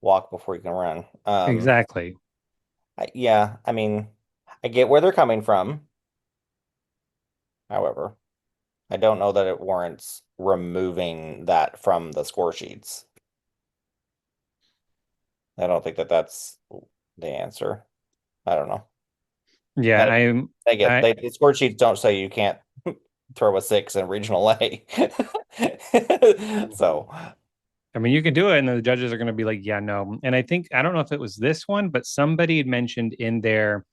walk before you can run. exactly. Yeah, I mean, I get where they're coming from. However, I don't know that it warrants removing that from the score sheets. I don't think that that's the answer. I don't know. Yeah, And I get I the score sheets don't say you can't throw a six in regional A. So, I mean, you can do it, and the judges are going to be like, yeah, no. And I don't know if it was this one, but somebody had mentioned in their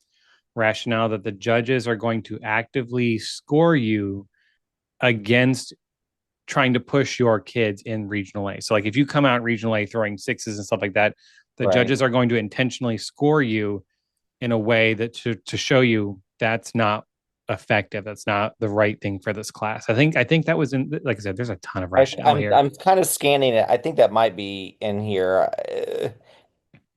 rationale that the judges are going to actively score you against trying to push your kids in regional A. So, like, if you come out regional A throwing sixes and stuff like that, the right. judges are going to intentionally score you in a way that to show you that's not effective. That's not the right thing for this class. I think that was in, like I said, there's a ton of rationale here. I'm kind of scanning it. I think that might be in here,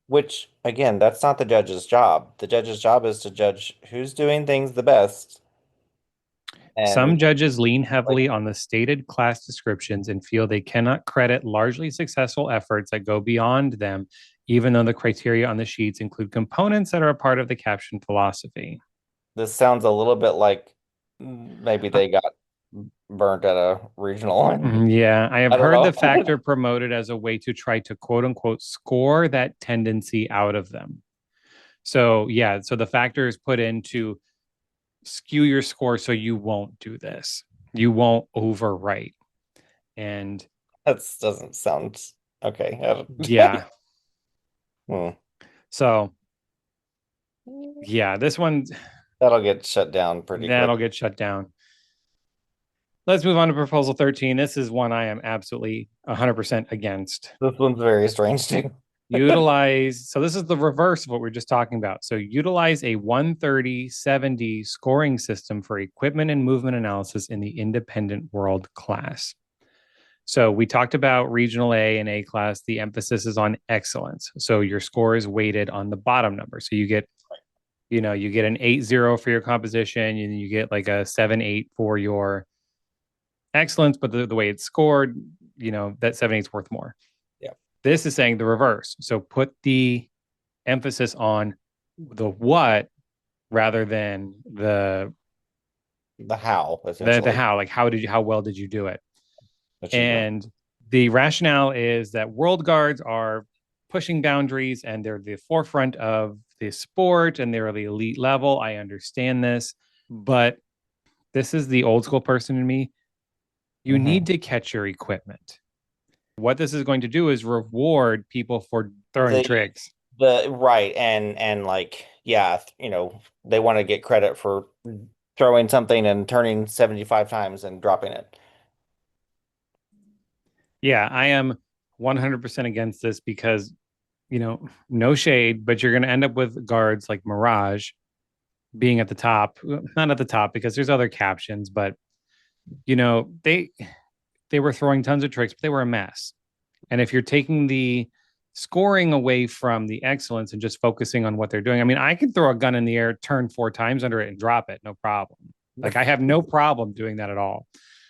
which again, that's not the judge's job. The judge's job is to judge who's doing things the best. Some And judges lean like heavily on the stated class descriptions and feel they cannot credit largely successful efforts that go beyond them, even though the criteria on the sheets include components that are a part of the caption philosophy. this sounds a little bit like maybe Uh, they got burnt at a regional one. yeah, I have I don't heard know. the factor promoted as a way to try to quote unquote score that tendency out of them. So, yeah, so the factor is put into skew your score so you won't do this. You won't overwrite. And That doesn't sound okay. yeah, Hmm. so yeah, this one That'll get shut down pretty quick. that'll get shut down. Let's move on to proposal 13. This is one I am absolutely 100% against. This one's very strange too. Utilize, so this is the reverse of what we are just talking about. So utilize a 130/70 scoring system for equipment and movement analysis in the independent world class. So we talked about regional A and A class. The emphasis is on excellence. So your score is weighted on the bottom number. So you get an 8-0 for your composition, and you get like a 7-8 for your excellence, but the way it's scored, that 7-8 is worth more. Yeah. This is saying the reverse. So put the emphasis on the what rather than The how, the essentially. how. Like how well did you do it? Achievement. And the rationale is that world guards are pushing boundaries and they're the forefront of the sport and they're the elite level. I understand this, but this is the old school person in me. You Hmm. need to catch your equipment. What this is going to do is reward people for throwing The tricks. the right and like yeah, they want to get credit for throwing something and turning 75 times and dropping it. Yeah, I am 100% against this because, no shade, but you're going to end up with guards like Mirage being at the top, not at the top because there's other captions, but they were throwing tons of tricks, but they were a mess. And if you're taking the scoring away from the excellence and just focusing on what they're doing, I mean, I can throw a gun in the air, turn 4 times under it, and drop it, no problem. Like I have no problem doing that at all.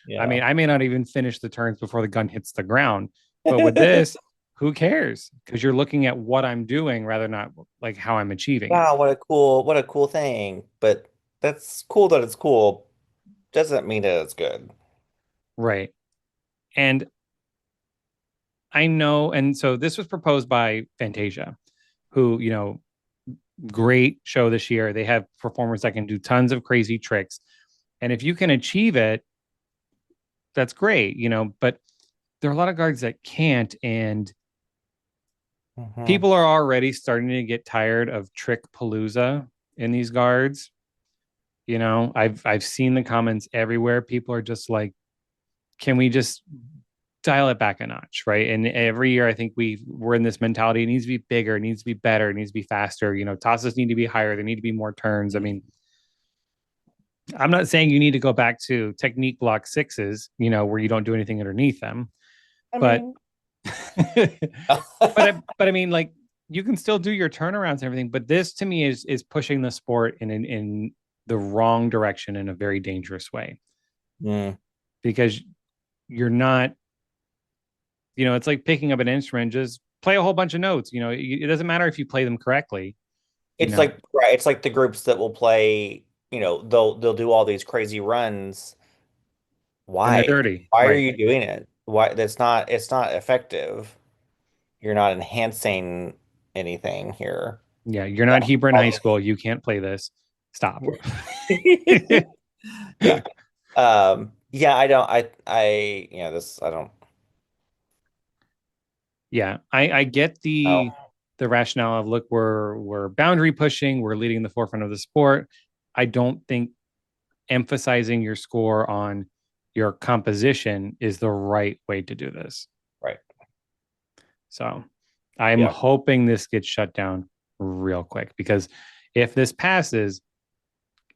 I Yeah. mean, I may not even finish the turns before the gun hits the ground, but with this, who cares? Because you're looking at what I'm doing rather not like how I'm achieving it. Wow, what a cool thing. But that's cool that it's cool. Doesn't mean that it's good. Right. And I know, and so this was proposed by Fantasia, who, great show this year. They have performers that can do tons of crazy tricks. And if you can achieve it, that's great, but there are a lot of guards that can't. And Hmm. people are already starting to get tired of trick palooza in these guards. I've seen the comments everywhere. People are just like, can we just dial it back a notch, right? And every year, I think we're in this mentality. It needs to be bigger. It needs to be better. It needs to be faster. Tosses need to be higher. There need to be more turns. I mean, I'm not saying you need to go back to technique block sixes, where you don't do anything underneath them, I but mean, but I mean, like you can still do your turnarounds and everything. But this to me is pushing the sport in the wrong direction in a very dangerous way mm, because you're not, it's like picking up an instrument, just play a whole bunch of notes. It doesn't matter if you play them correctly. You it's know, like right, it's like the groups that will play, they'll do all these crazy runs. and they're Why? dirty, Why are right? you doing it? Why it's not effective. You're not enhancing anything here. Yeah, you're not Hebron High School. You can't play this. Stop. Yeah. Yeah, I don't this I don't Yeah, I get know. the rationale of look, we're boundary pushing, we're leading the forefront of the sport. I don't think emphasizing your score on your composition is the right way to do this. Right. So I'm Yeah. hoping this gets shut down real quick because if this passes,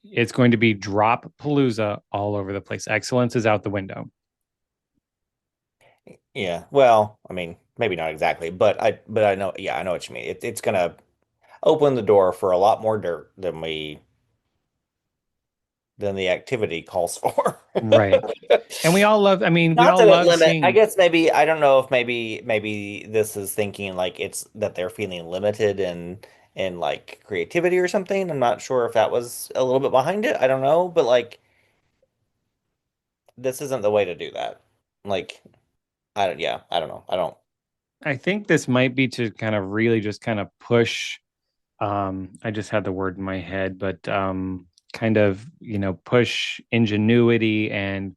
it's going to be drop palooza all over the place. Excellence is out the window. Yeah. Well, I mean, maybe not exactly, but I know, yeah, I know what you mean. It's gonna open the door for a lot more dirt than the activity calls for. Right. And we all love, I mean, we Not all that it love limit, I seeing, guess maybe I don't know if maybe this is thinking like it's that they're feeling limited in like creativity or something. I'm not sure if that was a little bit behind it. I don't know, but like this isn't the way to do that. Like I don't yeah, I don't know. I don't I think this might be to kind of really just kind of push. I just had the word in my head, but kind of, push ingenuity and,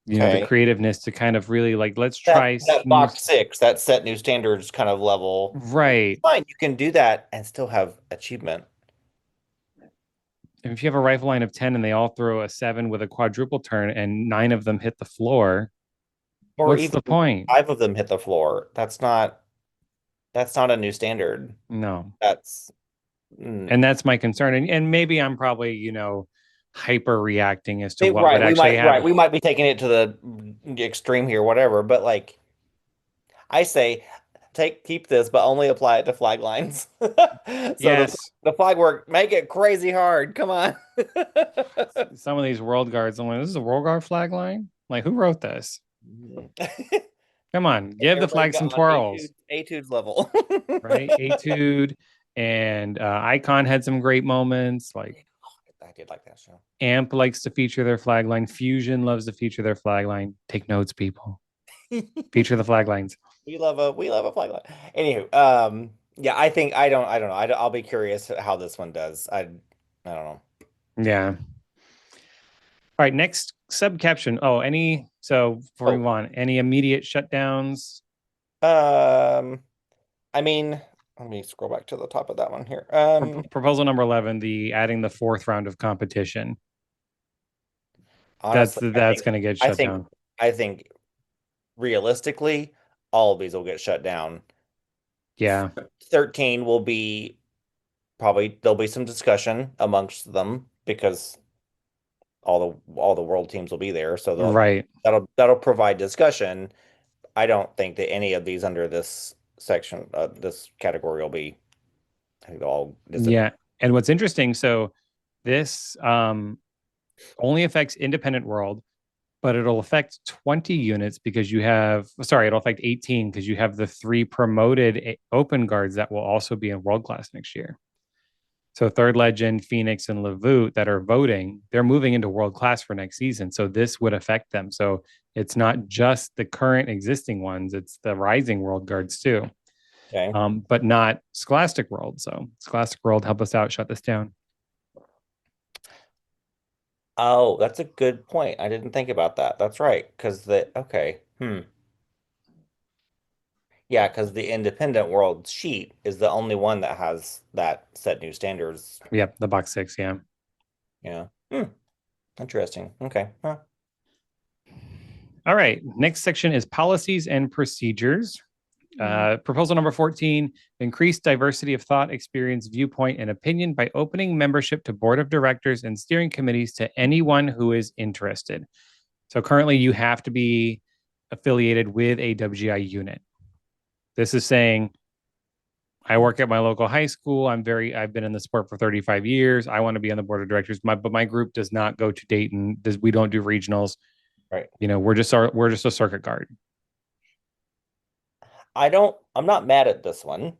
the Okay. creativeness to kind of really like, let's That try that new, box six, that set new standards kind of level. right. Fine, you can do that and still have achievement. If you have a rifle line of 10 and they all throw a 7 with a quadruple turn and 9 of them hit the floor, Or what's even the point? five of them hit the floor. That's not a new standard. No. That's mm, And that's my concern. And maybe I'm probably, hyper reacting as to what would right. We actually might right. happen. We might be taking it to the extreme here, whatever. But like I say, keep this, but only apply it to flag lines. So Yes. the flag work, make it crazy hard. Come on. Some of these world guards, I'm like, this is a world guard flag line? Like, who wrote this? Come on, give the Everybody flag some got on twirls, Etude's level. right? Etude and Icon had some great moments. Like, I did like that show. Amp likes to feature their flag line. Fusion loves to feature their flag line. Take notes, people. Feature the flag lines. We love a flag line. Anywho, yeah, I don't know. I'll be curious how this one does. I don't know. Yeah. All right. Next sub caption. So before we Oh, move on, any immediate shutdowns? I mean, let me scroll back to the top of that one here. Proposal number 11, the adding the fourth round of competition. That's Honestly, that's going to get I shut think, down. I think realistically, all of these will get shut down. Yeah. 13 will be probably there'll be some discussion amongst them because all the world teams will be there, so Right. that'll provide discussion. I don't think that any of these under this section, this category will be. I think they'll all disappear. Yeah. And what's interesting, so this only affects independent world, but it'll affect 20 units because it'll affect 18 because you have the three promoted open guards that will also be in world class next year. So Third Legend, Phoenix, and Levoot that are voting, they're moving into world class for next season. So this would affect them. So it's not just the current existing ones, it's the rising world guards too. Okay. But not Scholastic World. So Scholastic World, help us out, shut this down. Oh, that's a good point. I didn't think about that. That's right. Because okay. Yeah, because the independent world sheet is the only one that has that set new standards. Yep, the box six, yeah. Yeah. Interesting. Okay. Huh. All right. Next section is policies and procedures. Proposal number 14, increase diversity of thought, experience, viewpoint, and opinion by opening membership to board of directors and steering committees to anyone who is interested. So currently you have to be affiliated with a WGI unit. This is saying, I work at my local high school. I've been in the sport for 35 years. I want to be on the board of directors. But my group does not go to Dayton. We don't do regionals. Right. We're just a circuit guard. I'm not mad at this one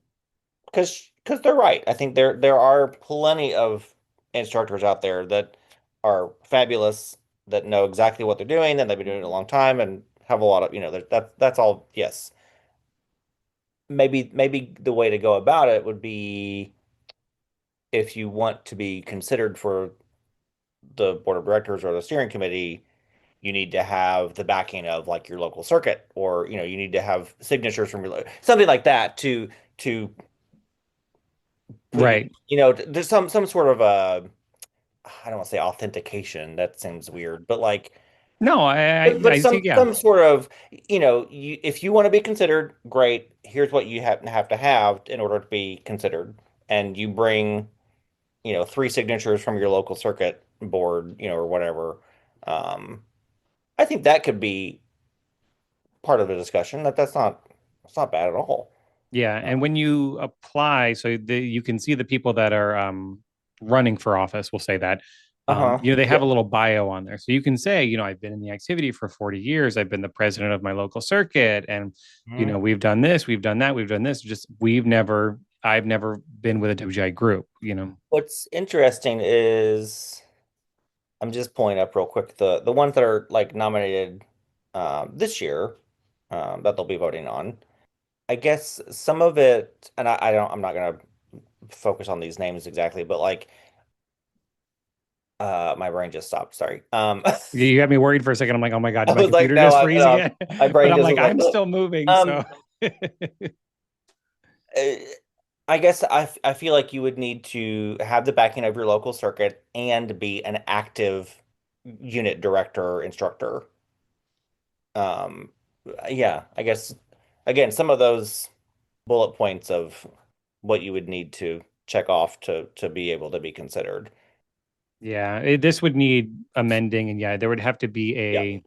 because they're right. I think there are plenty of instructors out there that are fabulous, that know exactly what they're doing, and they've been doing it a long time and have a lot of, that's all, yes. Maybe the way to go about it would be if you want to be considered for the board of directors or the steering committee, you need to have the backing of like your local circuit, or you need to have signatures from something like that to put you, Right. there's some sort of I don't want to say authentication. That seems weird, but like, No, I, but I see. Yeah. some sort of, if you want to be considered, great. Here's what you have to have in order to be considered, and you bring, three signatures from your local circuit board, or whatever. Um, I think that could be part of the discussion. That's not bad at all. Yeah. Uh, And when you apply, you can see the people that are running for office, we'll say that. uh-huh. They have a Yep. little bio on there. So you can say, I've been in the activity for 40 years. I've been the president of my local circuit. And, Mhm. we've done this, we've done that, we've done this. I've never been with a WGI group. What's interesting is I'm just pulling up real quick the ones that are like nominated this year, that they'll be voting on. I guess some of it, and I'm not gonna focus on these names exactly, but like My brain just stopped. Sorry. You got me worried for a second. I'm like, oh my God, I did my was like, computer no, just freeze no, again? my But brain I'm just like, was like, I'm still moving. um, So uh, I guess I feel like you would need to have the backing of your local circuit and be an active unit director or instructor. Um, yeah, I guess again, some of those bullet points of what you would need to check off to be able to be considered. yeah, this would need amending, and yeah, there would have to be Yeah.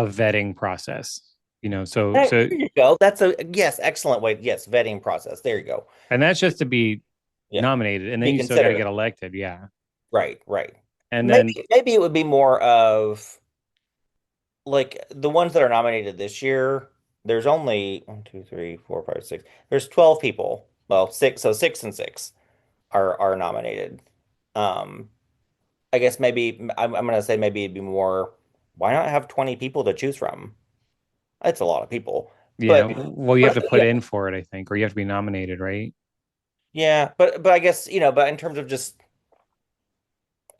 a vetting process. There So you go. That's a yes, excellent way. Yes, vetting process. There you go. and that's just to be Yeah. nominated, and then Be you still got to considered. get elected. Yeah, Right, right. and then Maybe it would be more of like the ones that are nominated this year. There's only one, two, three, four, five, six. There's 12 people. Well, six, so six and six are nominated. Um, I guess maybe I'm gonna say maybe it'd be more. Why not have 20 people to choose from? It's a lot of people, yeah, but well, you have to put yeah, in for it, I think, or you have to be nominated, right? yeah, but I guess but in terms of just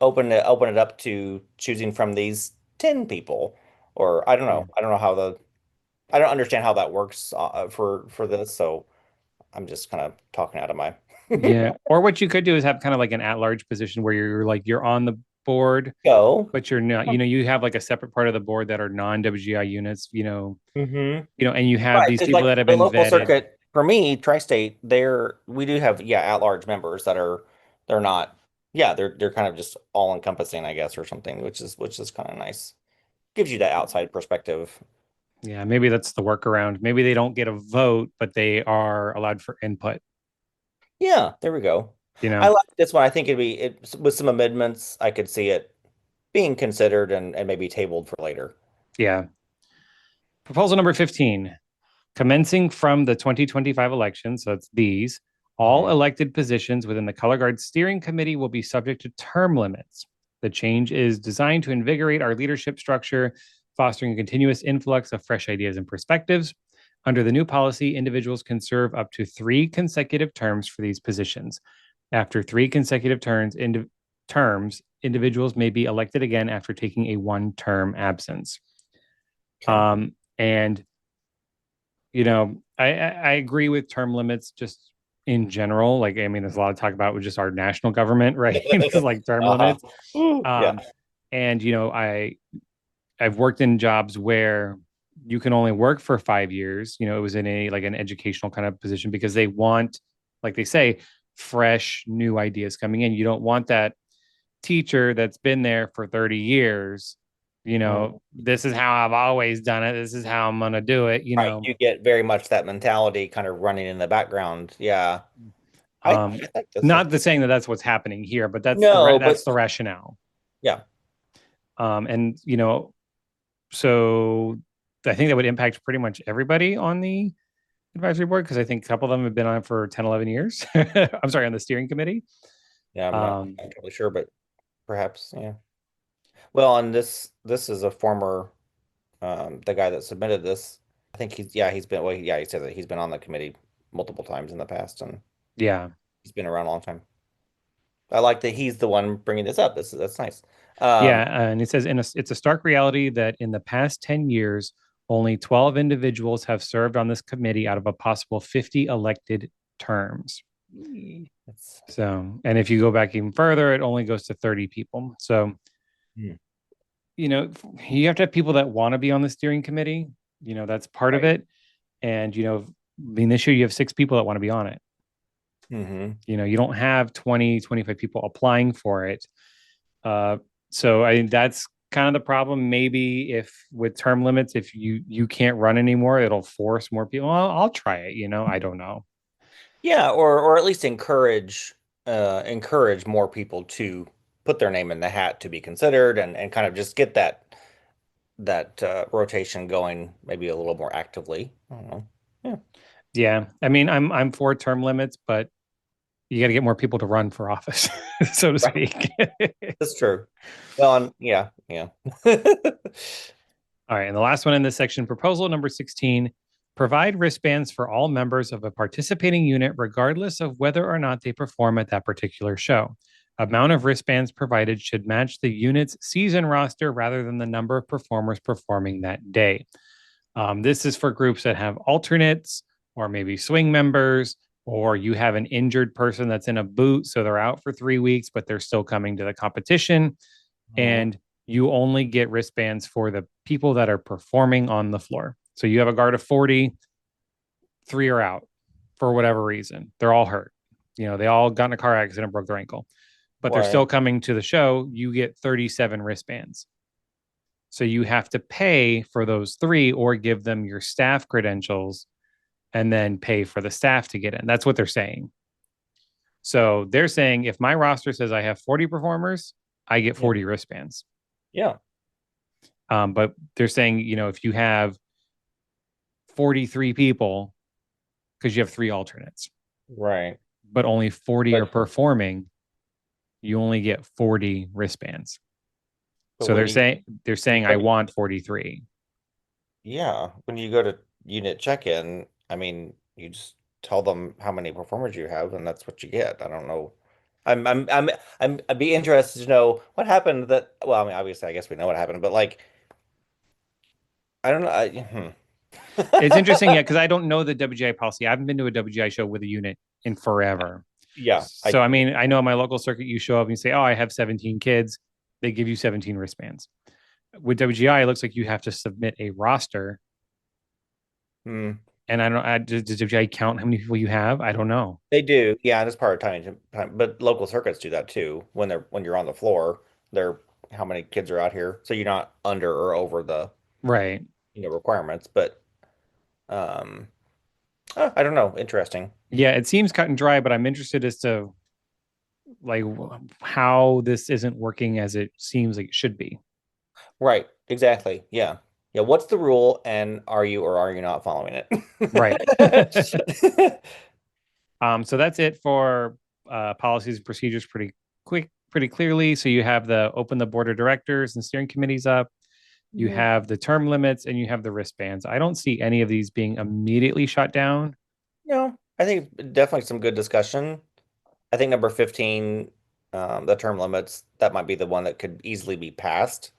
open it up to choosing from these 10 people, or I don't Yeah. know, I don't understand how that works for this, so I'm just kind of talking out of my Yeah. Or what you could do is have kind of like an at-large position where you're on the board, go. but you're not, you have like a separate part of the board that are non-WGI units, Hmm. and you have Right, these because people that like have the been local vetted. circuit for me, Tri-State, we do have at-large members that are they're not they're kind of just all-encompassing, I guess, or something, which is kind of nice. Gives you that outside perspective. Yeah, maybe that's the workaround. Maybe they don't get a vote, but they are allowed for input, Yeah, there we go. you I know? like this one. I think with some amendments, I could see it being considered and maybe tabled for later. Yeah. Proposal number 15. Commencing from the 2025 election, so it's these, all Hmm. elected positions within the Color Guard Steering Committee will be subject to term limits. The change is designed to invigorate our leadership structure, fostering a continuous influx of fresh ideas and perspectives. Under the new policy, individuals can serve up to 3 consecutive terms for these positions. After 3 consecutive terms, individuals may be elected again after taking a one-term absence. Okay. And I agree with term limits just in general. Like, I mean, there's a lot of talk about with just our national government, right? It's like term Uh-huh. limits. Ooh, yeah. Um, and I've worked in jobs where you can only work for 5 years. It was in a like an educational kind of position because they want, like they say, fresh new ideas coming in. You don't want that teacher that's been there for 30 years. Mm. This is how I've always done it. This is how I'm gonna do it. Right. You get very much that mentality kind of running in the background. Yeah. Um, I like this. Not the saying that that's what's happening here, but No, that's but the rationale. yeah. And so I think that would impact pretty much everybody on the advisory board because I think a couple of them have been on for 10, 11 years. I'm sorry, on the steering committee. Yeah, Um, not totally sure, but perhaps, yeah. Well, and this is a former the guy that submitted this. I think he's been he said that he's been on the committee multiple times in the past and yeah. he's been around a long time. I like that he's the one bringing this up. That's nice. Yeah. Um, And it says it's a stark reality that in the past 10 years, only 12 individuals have served on this committee out of a possible 50 elected terms. it's, So, and if you go back even further, it only goes to 30 people. So, hmm, you know, you have to have people that want to be on the steering committee. That's part of right. it. And, I mean, this year you have 6 people that want to be on it. Hmm. You don't have 20, 25 people applying for it. Uh, so I think that's kind of the problem. Maybe if with term limits, if you can't run anymore, it'll force more people. Well, I'll try it. I don't know. Yeah, or at least encourage more people to put their name in the hat to be considered and kind of just get that rotation going maybe a little more actively. I don't know. Yeah. Yeah, I mean, I'm for term limits, but you got to get more people to run for office, so to Right. speak. That's true. Well, yeah, yeah. All right, and the last one in this section, proposal number 16, provide wristbands for all members of a participating unit, regardless of whether or not they perform at that particular show. Amount of wristbands provided should match the unit's season roster rather than the number of performers performing that day. This is for groups that have alternates or maybe swing members, or you have an injured person that's in a boot, so they're out for 3 weeks, but they're still coming to the competition. Mhm. And you only get wristbands for the people that are performing on the floor. So you have a guard of 40, three are out for whatever reason. They're all hurt. They all got in a car accident, broke their ankle, but they're still Right. coming to the show. You get 37 wristbands. So you have to pay for those three or give them your staff credentials and then pay for the staff to get in. That's what they're saying. So they're saying if my roster says I have 40 performers, I get Yeah. 40 wristbands. Yeah. But they're saying, if you have 43 people, because you have three alternates, Right. but only 40 are But performing, you only get 40 wristbands. but So when they're you saying go I to want 43. yeah, when you go to unit check-in, I mean, you just tell them how many performers you have, and that's what you get. I don't know. I'd be interested to know what happened that, well, I mean, obviously, I guess we know what happened, but like, I don't know. It's interesting, yeah, because I don't know the WGI policy. I haven't been to a WGI show with a unit in forever. Yeah, So, I mean, I know my local circuit, you show up and you say, oh, I have 17 kids. They give you 17 wristbands. With WGI, it looks like you have to submit a roster. hmm. And I don't, does WGI count how many people you have? I don't know. They do. Yeah, that's part of time, but local circuits do that too. When you're on the floor, they're how many kids are out here, so you're not under or over the Right. requirements. But um, I don't know. Interesting. Yeah, it seems cut and dry, but I'm interested as to like how this isn't working as it seems like it should be. Right. Exactly. Yeah. Yeah. What's the rule, and are you or are you not following Right. it? So that's it for policies and procedures pretty quick, pretty clearly. So you have the open the board of directors and steering committees up. You Mhm. have the term limits and you have the wristbands. I don't see any of these being immediately shut down. No, I think definitely some good discussion. I think number 15, the term limits, that might be the one that could easily be passed.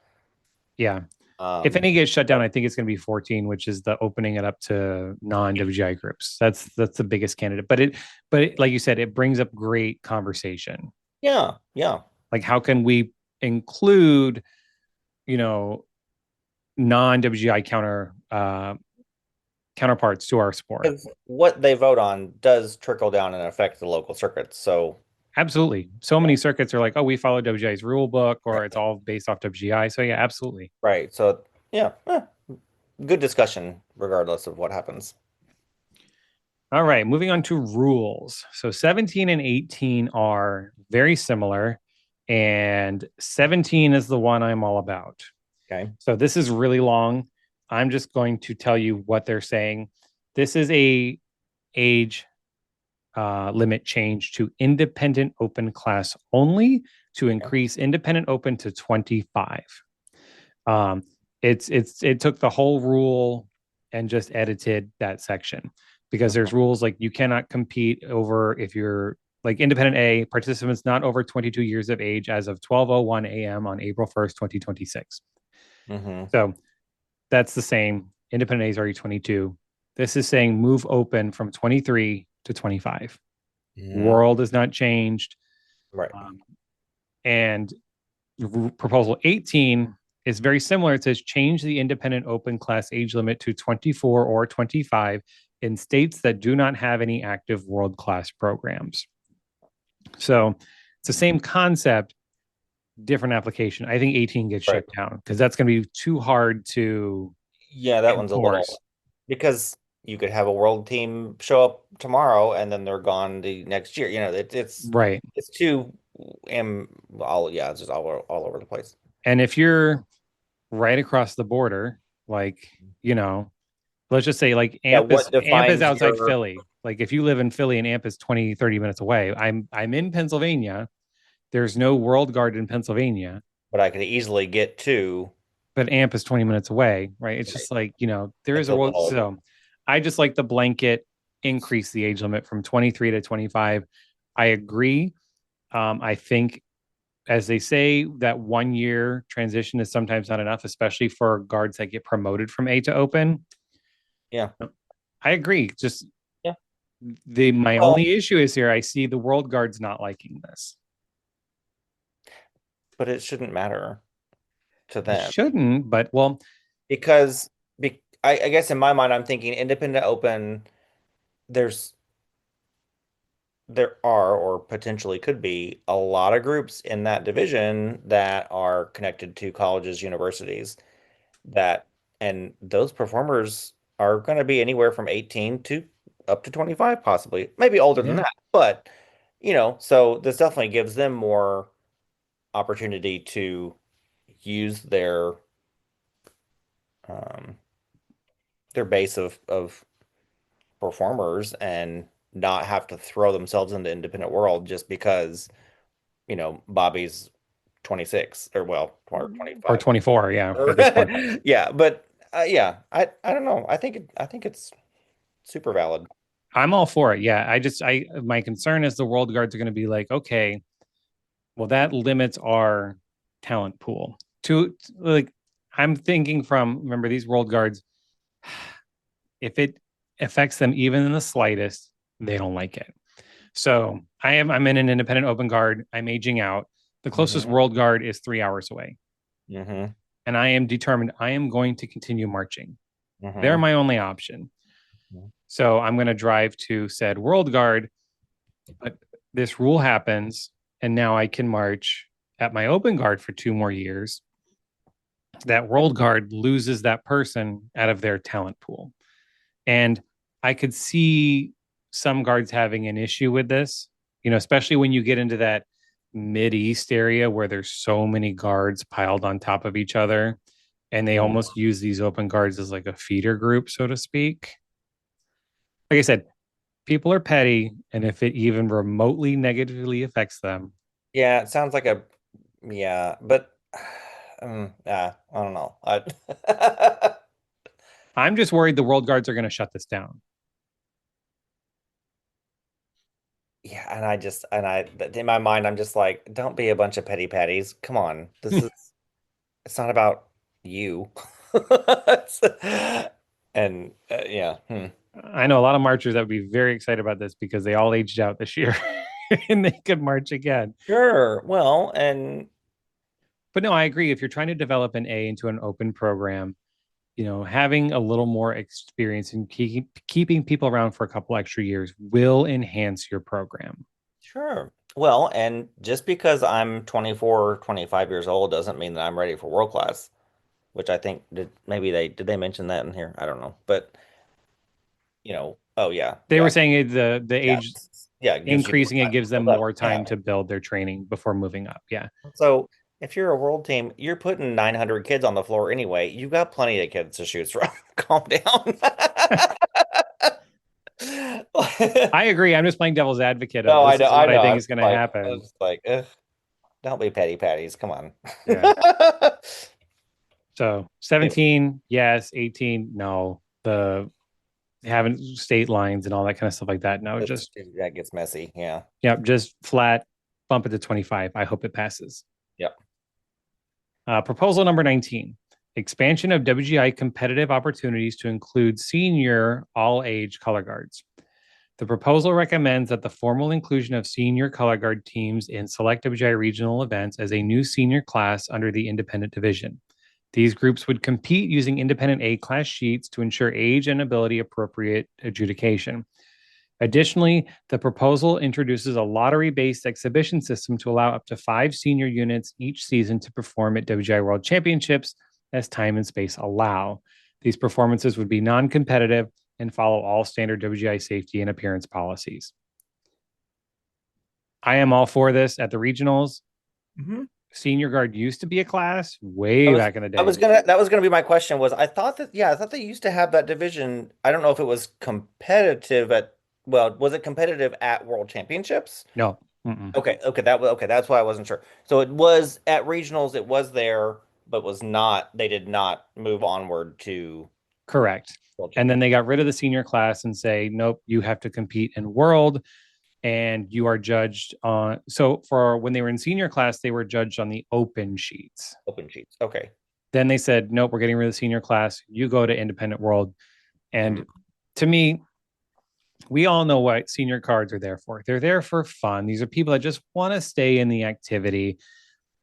Yeah. If Um, any gets shut down, I think it's going to be 14, which is the opening it up to non-WGI groups. That's the biggest candidate. Like you said, it brings up great conversation. yeah, yeah. Like how can we include, you know, non-WGI counterparts to our sport? Because what they vote on does trickle down and affect the local circuits. So, Absolutely. So yeah, many circuits are like, oh, we follow WGI's rule book, or it's right, all based off WGI. So yeah, absolutely. right. So, yeah, good discussion regardless of what happens. All right, moving on to rules. So 17 and 18 are very similar, and 17 is the one I'm all about. Okay. So this is really long. I'm just going to tell you what they're saying. This is a age limit change to independent open class only to Okay. increase independent open to 25. Um, it took the whole rule and just edited that section because Mhm. there's rules like you cannot compete over if you're like independent A participants not over 22 years of age as of 12:01 a.m. on April 1st, 2026. Mhm. So that's the same. Independent A is already 22. This is saying move open from 23 to 25. Mhm. World has not changed. Right. Um, and proposal 18 is very similar. It says change the independent open class age limit to 24 or 25 in states that do not have any active world class programs. So it's the same concept, different application. I think 18 gets Right. shut down because that's going to be too hard to Yeah, that one's a enforce. little because you could have a world team show up tomorrow and then they're gone the next year. Right. It's too all yeah, it's just all over the place. And if you're right across the border, like, you know, let's just say like Yeah, amp is what amp is defines outside your Philly. Like if you live in Philly and amp is 20, 30 minutes away, I'm in Pennsylvania. There's no World Guard in Pennsylvania, but I could easily get to but amp is 20 minutes away, right? It's right. just like, there is It's a a world. little So I just like the blanket increase the age limit from 23 to 25. I agree. I think as they say, that 1 year transition is sometimes not enough, especially for guards that get promoted from A to open. Yeah. I agree. Just Yeah. the my Well, only issue is here. I see the world guards not liking this. but it shouldn't matter to It them shouldn't, but well, because I guess in my mind, I'm thinking independent open, there's there are or potentially could be a lot of groups in that division that are connected to colleges, universities that and those performers are going to be anywhere from 18 to up to 25 possibly, maybe older than yeah. that. But, so this definitely gives them more opportunity to use um their base of performers and not have to throw themselves into independent world just because Bobby's 26 or well, or Or 25. 24, yeah, at this point. Yeah, but yeah, I don't know. I think it's super valid. I'm all for it. Yeah. I my concern is the world guards are going to be like, okay, well, that limits our talent pool. To like, I'm thinking from remember these world guards, if it affects them even in the slightest, they don't like it. So I'm in an independent open guard. I'm aging out. The closest Hmm. world guard is 3 hours away. Hmm. And I am determined I am going to continue marching. They're Hmm. my only option. So I'm going to drive to said world guard, but this rule happens, and now I can march at my open guard for 2 more years. That world guard loses that person out of their talent pool. And I could see some guards having an issue with this, especially when you get into that mid east area where there's so many guards piled on top of each other. And they Hmm. almost use these open guards as like a feeder group, so to speak. Like I said, people are petty. And if it even remotely negatively affects them, Yeah, it sounds like a yeah, but yeah, I don't know. I'm just worried the world guards are going to shut this down. Yeah, and in my mind, I'm just like, don't be a bunch of petty patties. Come on, it's not about you. And yeah, I know a lot of marchers that would be very excited about this because they all aged out this year and they could march again. sure. Well, and But no, I agree. If you're trying to develop an A into an open program, having a little more experience and keeping people around for a couple extra years will enhance your program. sure. Well, and just because I'm 24, 25 years old doesn't mean that I'm ready for world class, which I think did they mention that in here? I don't know. But, oh yeah, They were yeah. saying the Yeah. age Yeah, it gives you more increasing, it time to gives them build up. more Yeah. time to build their training before moving up. Yeah. So if you're a world team, you're putting 900 kids on the floor anyway. You've got plenty of kids to choose from. Calm down. I agree. I'm just playing devil's advocate of No, I this know, is I what I know. think I'm is going just to like, I was happen. just like, ugh, don't be petty patties. Come on. Yeah. So 17, yes. 18, no. The having state lines and all that kind of stuff like that. No, just That gets messy. Yeah. just flat bump it to 25. I hope it passes. Yep. Proposal number 19, expansion of WGI competitive opportunities to include senior all age color guards. The proposal recommends that the formal inclusion of senior color guard teams in select WGI regional events as a new senior class under the independent division. These groups would compete using independent A class sheets to ensure age and ability appropriate adjudication. Additionally, the proposal introduces a lottery based exhibition system to allow up to 5 senior units each season to perform at WGI World Championships as time and space allow. These performances would be non competitive and follow all standard WGI safety and appearance policies. I am all for this at the regionals. Mhm. Senior guard used to be a class way back in the I was day. gonna that was gonna be my question was I thought they used to have that division. I don't know if it was competitive was it competitive at World Championships? No. Mm-mm. Okay, that's why I wasn't sure. So it was at regionals, it was there, but was not, they did not move onward to Correct. World And then Championship. they got rid of the senior class and say, nope, you have to compete in world. and you are judged on. So for when they were in senior class, they were judged on the open sheets. Open sheets. Okay. Then they said, nope, we're getting rid of the senior class. You go to independent world. And Mhm. to me, we all know what senior cards are there for. They're there for fun. These are people that just want to stay in the activity.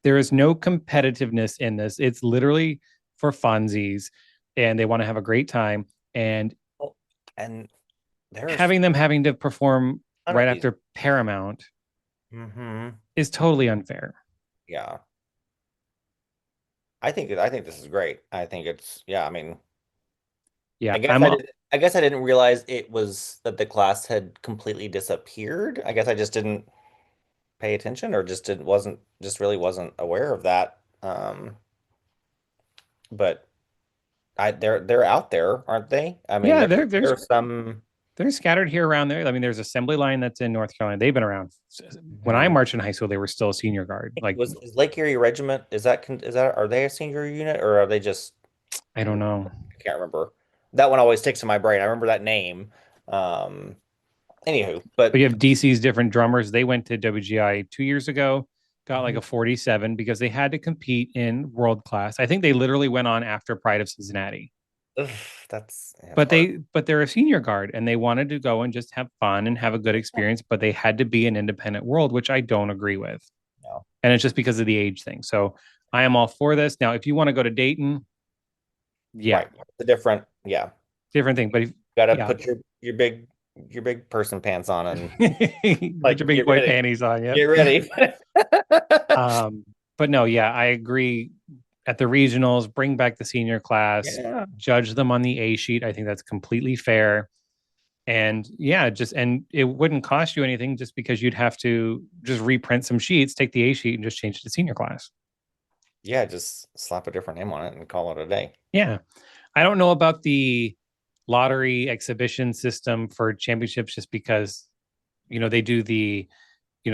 There is no competitiveness in this. It's literally for funsies and they want to have a great time. And Well, and there's having them having to perform a ton right of these. after Paramount Hmm. is totally unfair. Yeah. I think this is great. I think it's yeah, I mean, Yeah, I guess I'm I did I guess I didn't realize it was that the class had completely disappeared. I guess I just didn't pay attention or just didn't wasn't just really wasn't aware of that. But they're out there, aren't they? I mean, yeah, there's some. they're scattered here around there. I mean, there's Assembly Line that's in North Carolina. They've been around when I Mhm. marched in high school. They were still a senior guard. Like Was is Lake Erie Regiment, is that are they a senior unit or are they just I don't know, I can't remember. That one always sticks in my brain. I remember that name. Um, Anywho, but you but have DC's different drummers. They went to WGI 2 years ago, got like Mhm. a 47 because they had to compete in world class. I think they literally went on after Pride of Cincinnati. Ugh, that's hard. But they're a senior guard and they wanted to go and just have fun and have a good experience, but they had to be an independent world, which I don't agree with. No. And it's just because of the age thing. So I am all for this. Now, if you want to go to Dayton, yeah, Right. The different, yeah. different thing. But if, Got to yeah, put your big person pants on and put like your big get boy ready. panties on. Yep. Get ready. Um, but no, yeah, I agree. At the regionals, bring back the senior class, Yeah. judge them on the A sheet. I think that's completely fair. And yeah, and it wouldn't cost you anything just because you'd have to just reprint some sheets, take the A sheet, and just change it to senior class. Yeah, just slap a different name on it and call it a day. Yeah. I don't know about the lottery exhibition system for championships just because, they do the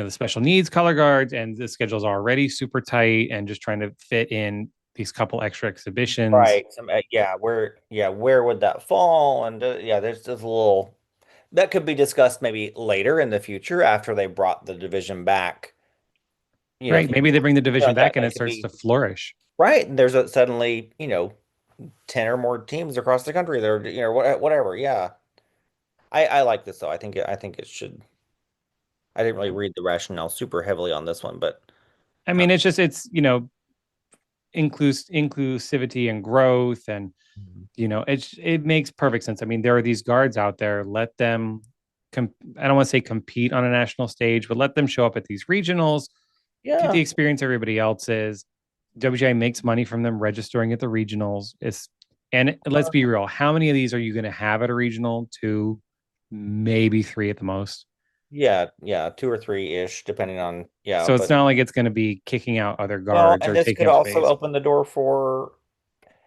special needs color guards and the schedule's already super tight and just trying to fit in these couple extra exhibitions. Right. Where would that fall? And yeah, there's just a little that could be discussed maybe later in the future after they brought the division back. Right. Maybe they bring the Something division like that. back and That it could starts to be flourish. right. And there's suddenly, 10 or more teams across the country. They're, whatever. Yeah. I like this though. I think it should. I didn't really read the rationale super heavily on this one, but I uh, mean, it's inclusivity and growth and it makes perfect sense. I mean, there are these guards out there. Let them, I don't want to say compete on a national stage, but let them show up at these regionals, get the yeah, experience everybody else is. WGI makes money from them registering at the regionals. And let's be real, how many of these are you going to have at a regional? Two, maybe three at the most. yeah, two or three ish, depending on So it's but not like it's going to be kicking out other well, guards and or this taking could up also space. open the door for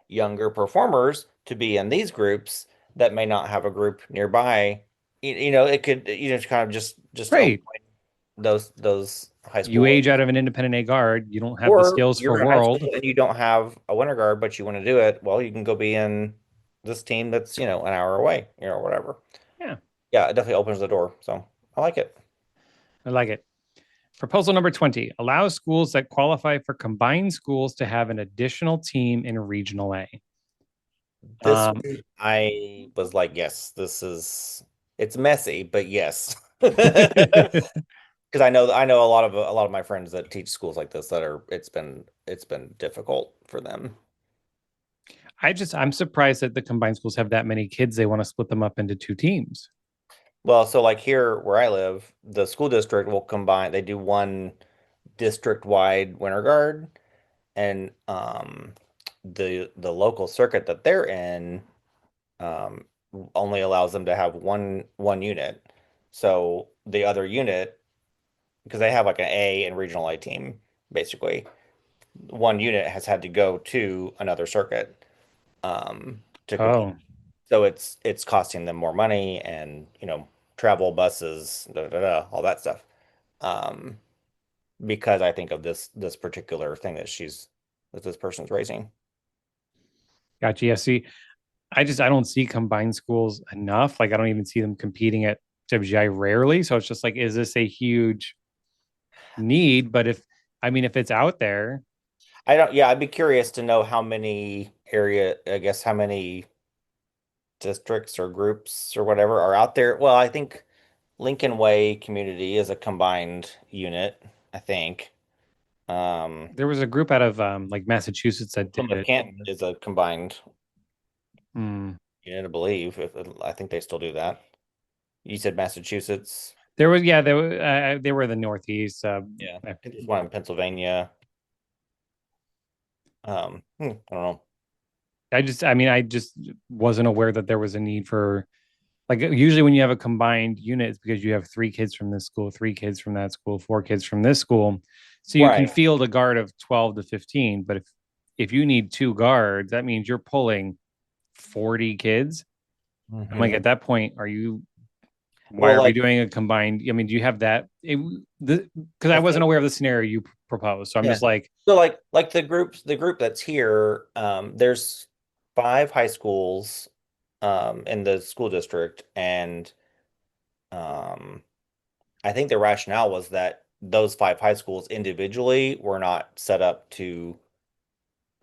younger performers to be in these groups that may not have a group nearby. It could, kind of just open Right. those high You school. age out of an independent A guard, you don't have the Or skills for you're in high world. school and you don't have a winter guard, but you want to do it. Well, you can go be in this team that's, an hour away, whatever. Yeah, Yeah, it definitely opens the door. So I like it. I like it. Proposal number 20 allows schools that qualify for combined schools to have an additional team in Regional A. This Um, one, I was like, yes, it's messy, but yes. Because I know a lot of my friends that teach schools like this that are it's been difficult for them. I'm surprised that the combined schools have that many kids. They want to split them up into two teams. Well, so like here where I live, the school district will combine, they do one district-wide winter guard and the local circuit that they're in um only allows them to have one unit. So the other unit, because they have like an A and regional A team, basically, one unit has had to go to another circuit to compete. Oh, So it's costing them more money and travel buses, all that stuff. Um, because I think of this particular thing that this person's raising. gotcha. Yeah, see, I don't see combined schools enough. Like I don't even see them competing at. WGI rarely. So it's just like, is this a huge need? But if, I mean, if it's out there, I don't, yeah, I'd be curious to know how many I guess how many districts or groups or whatever are out there. Well, I think Lincoln Way community is a combined unit, I think. Um, there was a group out of like Massachusetts that did Plymouth it. Canton is a combined Hmm. unit, I believe. I think they still do that. You said Massachusetts. There was, yeah, they were the Northeast. Yeah. I think there's one in Pennsylvania. I don't know. I mean, I just wasn't aware that there was a need for, like, usually when you have a combined unit, it's because you have three kids from this school, three kids from that school, four kids from this school. So you can Right. field a guard of 12 to 15. But if you need two guards, that means you're pulling 40 kids. I'm like, Hmm. at that point, are you, why Well, are we like doing a combined? I mean, do you have that? Because I I wasn't think aware of the scenario you proposed. So I'm yeah. just like, So like the group that's here, there's 5 high schools in the school district, and um I think the rationale was that those 5 high schools individually were not set up to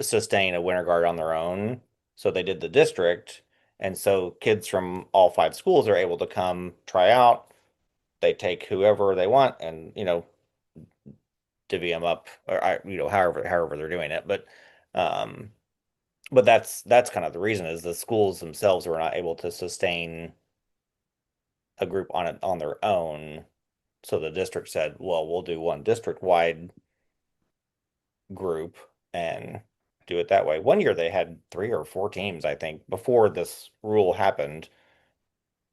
sustain a winter guard on their own. So they did the district, and so kids from all 5 schools are able to come try out. They take whoever they want, and divvy them up, or however they're doing it. Um, but that's kind of the reason is the schools themselves were not able to sustain a group on it on their own. So the district said, well, we'll do one district-wide group and do it that way. One year they had 3 or 4 teams, I think, before this rule happened.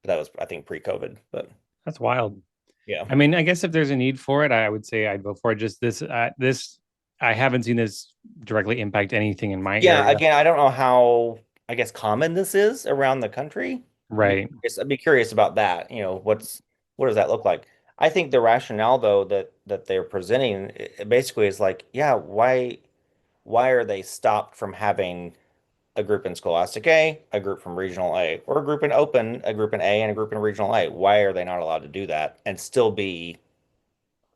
That was, I think, pre-COVID, but that's wild. yeah. I mean, I guess if there's a need for it, I would say I'd vote for it. Just this, I haven't seen this directly impact anything in my Yeah, area. again, I don't know how, I guess, common this is around the country. Right. I'd be curious about that. What does that look like? I think the rationale though that they're presenting basically is like, yeah, why are they stopped from having a group in Scholastic A, a group from Regional A, or a group in Open, a group in A, and a group in Regional A? Why are they not allowed to do that and still be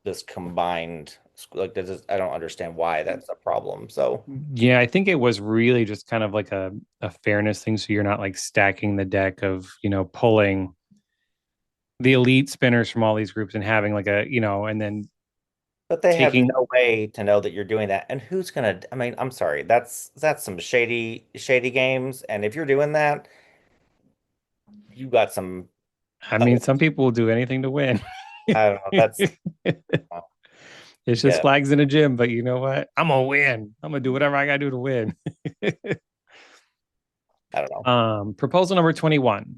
this combined like this is, I don't understand why that's a problem. So Yeah, I think it was really just kind of like a fairness thing. So you're not like stacking the deck of, pulling the elite spinners from all these groups and having like and then but they have taking, no way to know that you're doing that. And who's gonna, I mean, I'm sorry, that's some shady games. And if you're doing that, you got some I uh, mean, some people will do anything to win. I don't know, that's uh, It's just yeah, flags in a gym, but you know what? I'm gonna win. I'm gonna do whatever I gotta do to win. I don't know. Proposal number 21.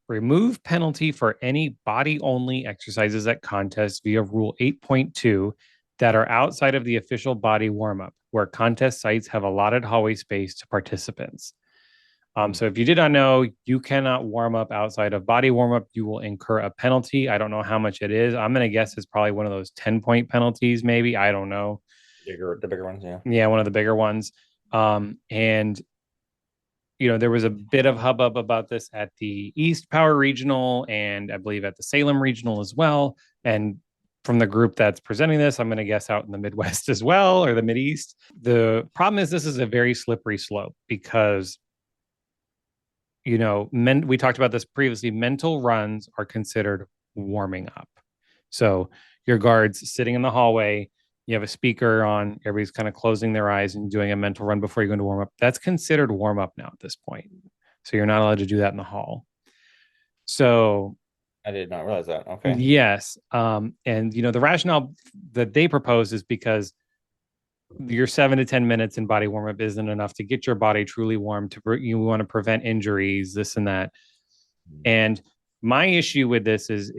Remove penalty for any body only exercises at contests via Rule 8.2 that are outside of the official body warm up, where contest sites have allotted hallway space to participants. Hmm. So if you did not know, you cannot warm up outside of body warm up. You will incur a penalty. I don't know how much it is. I'm going to guess it's probably one of those 10-point penalties, maybe. I don't know. The bigger ones, yeah. Yeah, one of the bigger ones. And there was a bit of hubbub about this at the East Power Regional and I believe at the Salem Regional as well. And from the group that's presenting this, I'm going to guess out in the Midwest as well, or the Mideast. The problem is this is a very slippery slope because, we talked about this previously. Mental runs are considered warming up. So your guards sitting in the hallway, you have a speaker on, everybody's kind of closing their eyes and doing a mental run before you go into warm up. That's considered warm up now at this point. So you're not allowed to do that in the hall. So I did not realize that. Okay. yes, and the rationale that they propose is because your 7 to 10 minutes in body warm up isn't enough to get your body truly warm. You want to prevent injuries, this and that. And my issue with this is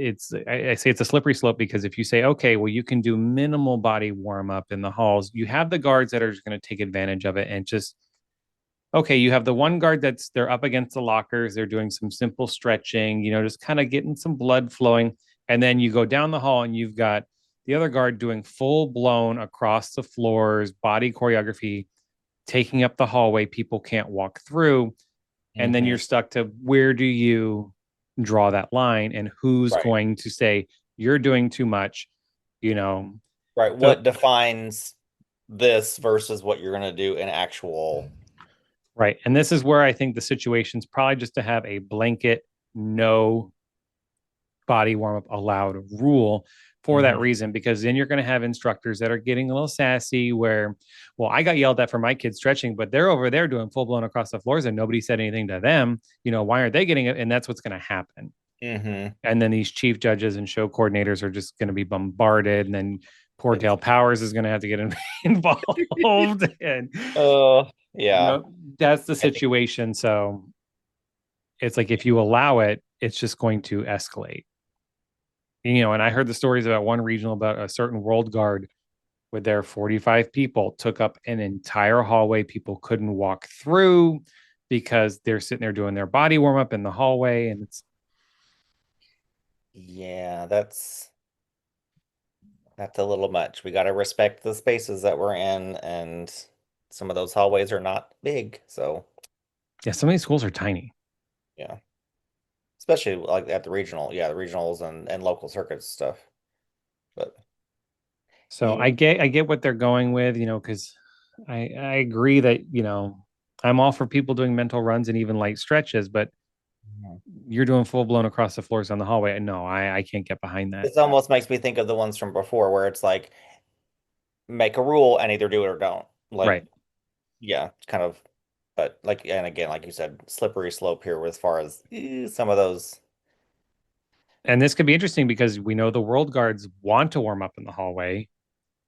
I say it's a slippery slope because if you say, okay, well, you can do minimal body warm up in the halls, you have the guards that are just going to take advantage of it and just, okay, you have the one guard they're up against the lockers, they're doing some simple stretching, just kind of getting some blood flowing. And then you go down the hall and you've got the other guard doing full blown across the floors, body choreography, taking up the hallway. People can't walk through. And then Hmm. you're stuck to where do you draw that line and who's Right. going to say you're doing too much, you know. Right. So What defines this versus what you're going to do in actual. right. And this is where I think the situation's probably just to have a blanket no body warm up allowed rule for that Mhm. reason, because then you're going to have instructors that are getting a little sassy where, well, I got yelled at for my kids stretching, but they're over there doing full blown across the floors and nobody said anything to them. Why aren't they getting it? And that's what's going to happen. Mhm. And then these chief judges and show coordinators are just going to be bombarded. And then poor It's Dale Powers is going to have to get involved. And, yeah. that's the I think situation. So it's like if you allow it, it's just going to escalate. And I heard the stories about one regional about a certain world guard with their 45 people took up an entire hallway. People couldn't walk through because they're sitting there doing their body warm up in the hallway. And it's, yeah, that's a little much. We got to respect the spaces that we're in, and some of those hallways are not big. So, yeah, some of these schools are tiny. yeah, especially like at the regional, yeah, the regionals and local circuits stuff. But So yeah, I get what they're going with, because I agree that, I'm all for people doing mental runs and even light stretches, but you're doing full blown across the floors on the hallway. No, I can't get behind that. this almost makes me think of the ones from before where it's like make a rule and either do it or don't. Like, Right. yeah, it's kind of, but like, and again, like you said, slippery slope here as far as some of those. And this could be interesting because we know the world guards want to warm up in the hallway.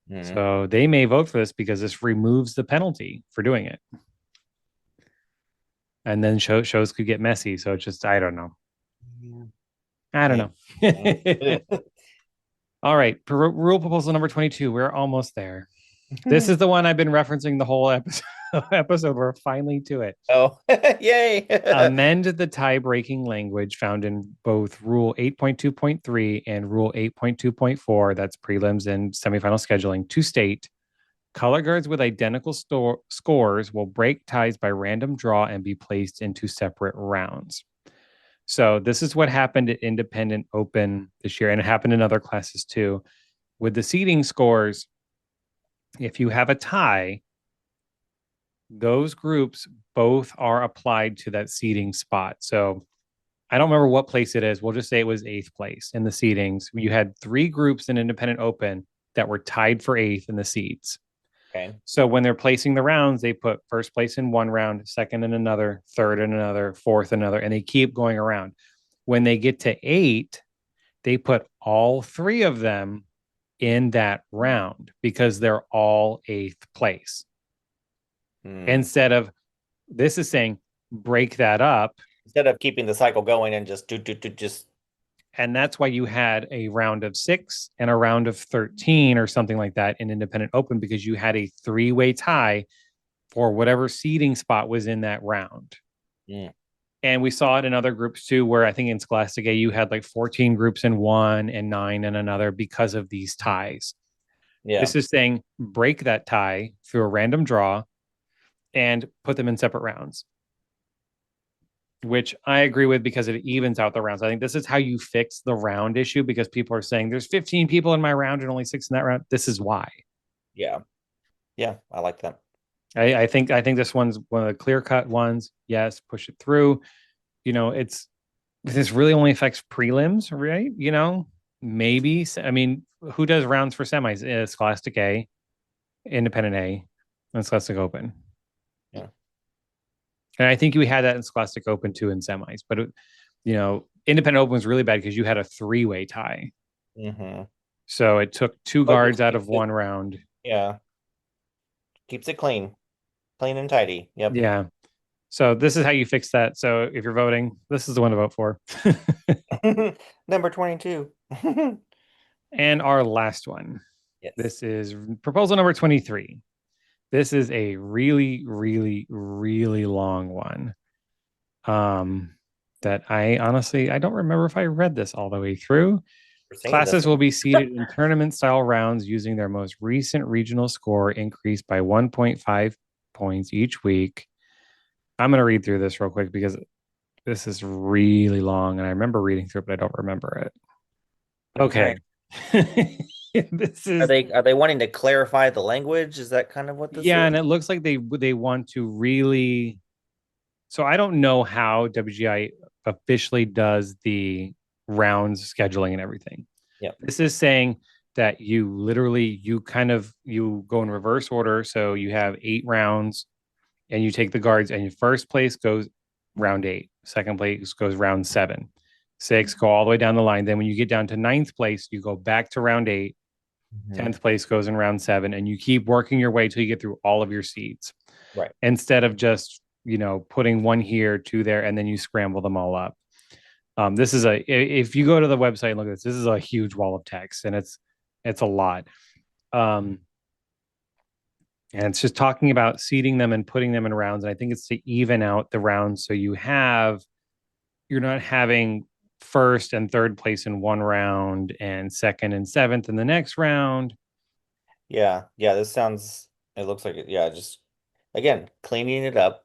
Hmm. So they may vote for this because this removes the penalty for doing it. And then shows could get messy. So it's just, I don't know. Yeah. I don't Maybe. know. All right. Rule proposal number 22. We're almost there. This is the one I've been referencing the whole episode. We're finally to it. Oh, yay. Amend the tie breaking language found in both Rule 8.2.3 and Rule 8.2.4, that's prelims and semifinal scheduling, to state color guards with identical scores will break ties by random draw and be placed into separate rounds. So, this is what happened at Independent Open this year, and it happened in other classes too. With the seeding scores, if you have a tie, those groups both are applied to that seeding spot. So, I don't remember what place it is. We'll just say it was eighth place in the seedings. You had three groups in Independent Open that were tied for eighth in the seeds. Okay. So when they're placing the rounds, they put first place in one round, second in another, third in another, fourth in another, and they keep going around. When they get to eight, they put all three of them in that round because they're all eighth place. Hmm. Instead of this is saying break that up. Instead of keeping the cycle going and just do just And that's why you had a round of six and a round of 13 or something like that in Independent Open, because you had a three-way tie for whatever seeding spot was in that round. mm, And we saw it in other groups too, where I think in Scholastic A, you had like 14 groups in one and nine in another because of these ties. yeah. This is saying break that tie through a random draw and put them in separate rounds, which I agree with because it evens out the rounds. I think this is how you fix the round issue, because people are saying there's 15 people in my round and only six in that round. This is why. Yeah. Yeah, I like that. I think this one's one of the clear cut ones. Yes, push it through. It's this really only affects prelims, right? Maybe. I mean, who does rounds for semis? Scholastic A, Independent A, and Scholastic Open. Yeah. And I think we had that in Scholastic Open too in semis, but Independent Open was really bad because you had a three-way tie. Hmm. So it took two But guards just out keeps of it, one round. yeah, keeps it clean, clean and tidy. Yep. Yeah. So this is how you fix that. So if you're voting, this is the one to vote for. Number 22. And our last one. Yes. This is proposal number 23. This is a really, really, really long one. Um, that I don't remember if I read this all the way through. We're seeing this Classes one. will be seeded in tournament style rounds using their most recent regional score increased by 1.5 points each week. I'm going to read through this real quick because This is really long, and I remember reading through it, but I don't remember it. Okay. Okay. This is Are they wanting to clarify the language? Is that kind of what this yeah, is? and it looks like they want to really. So I don't know how WGI officially does the rounds scheduling and everything. Yeah. This is saying that you kind of you go in reverse order. So you have 8 rounds and you take the guards, and your first place goes round eight, second place goes round seven, six, go all the way down the line. Then when you get down to ninth place, you go back to round eight, Mhm. 10th place goes in round seven, and you keep working your way till you get through all of your seeds Right. instead of just, putting one here, two there, and then you scramble them all up. This is if you go to the website and look at this is a huge wall of text, and it's a lot. Um, and it's just talking about seeding them and putting them in rounds. And I think it's to even out the rounds so you're not having first and third place in one round and second and seventh in the next round. Yeah. Yeah. It looks like it. Yeah. Just again, cleaning it up,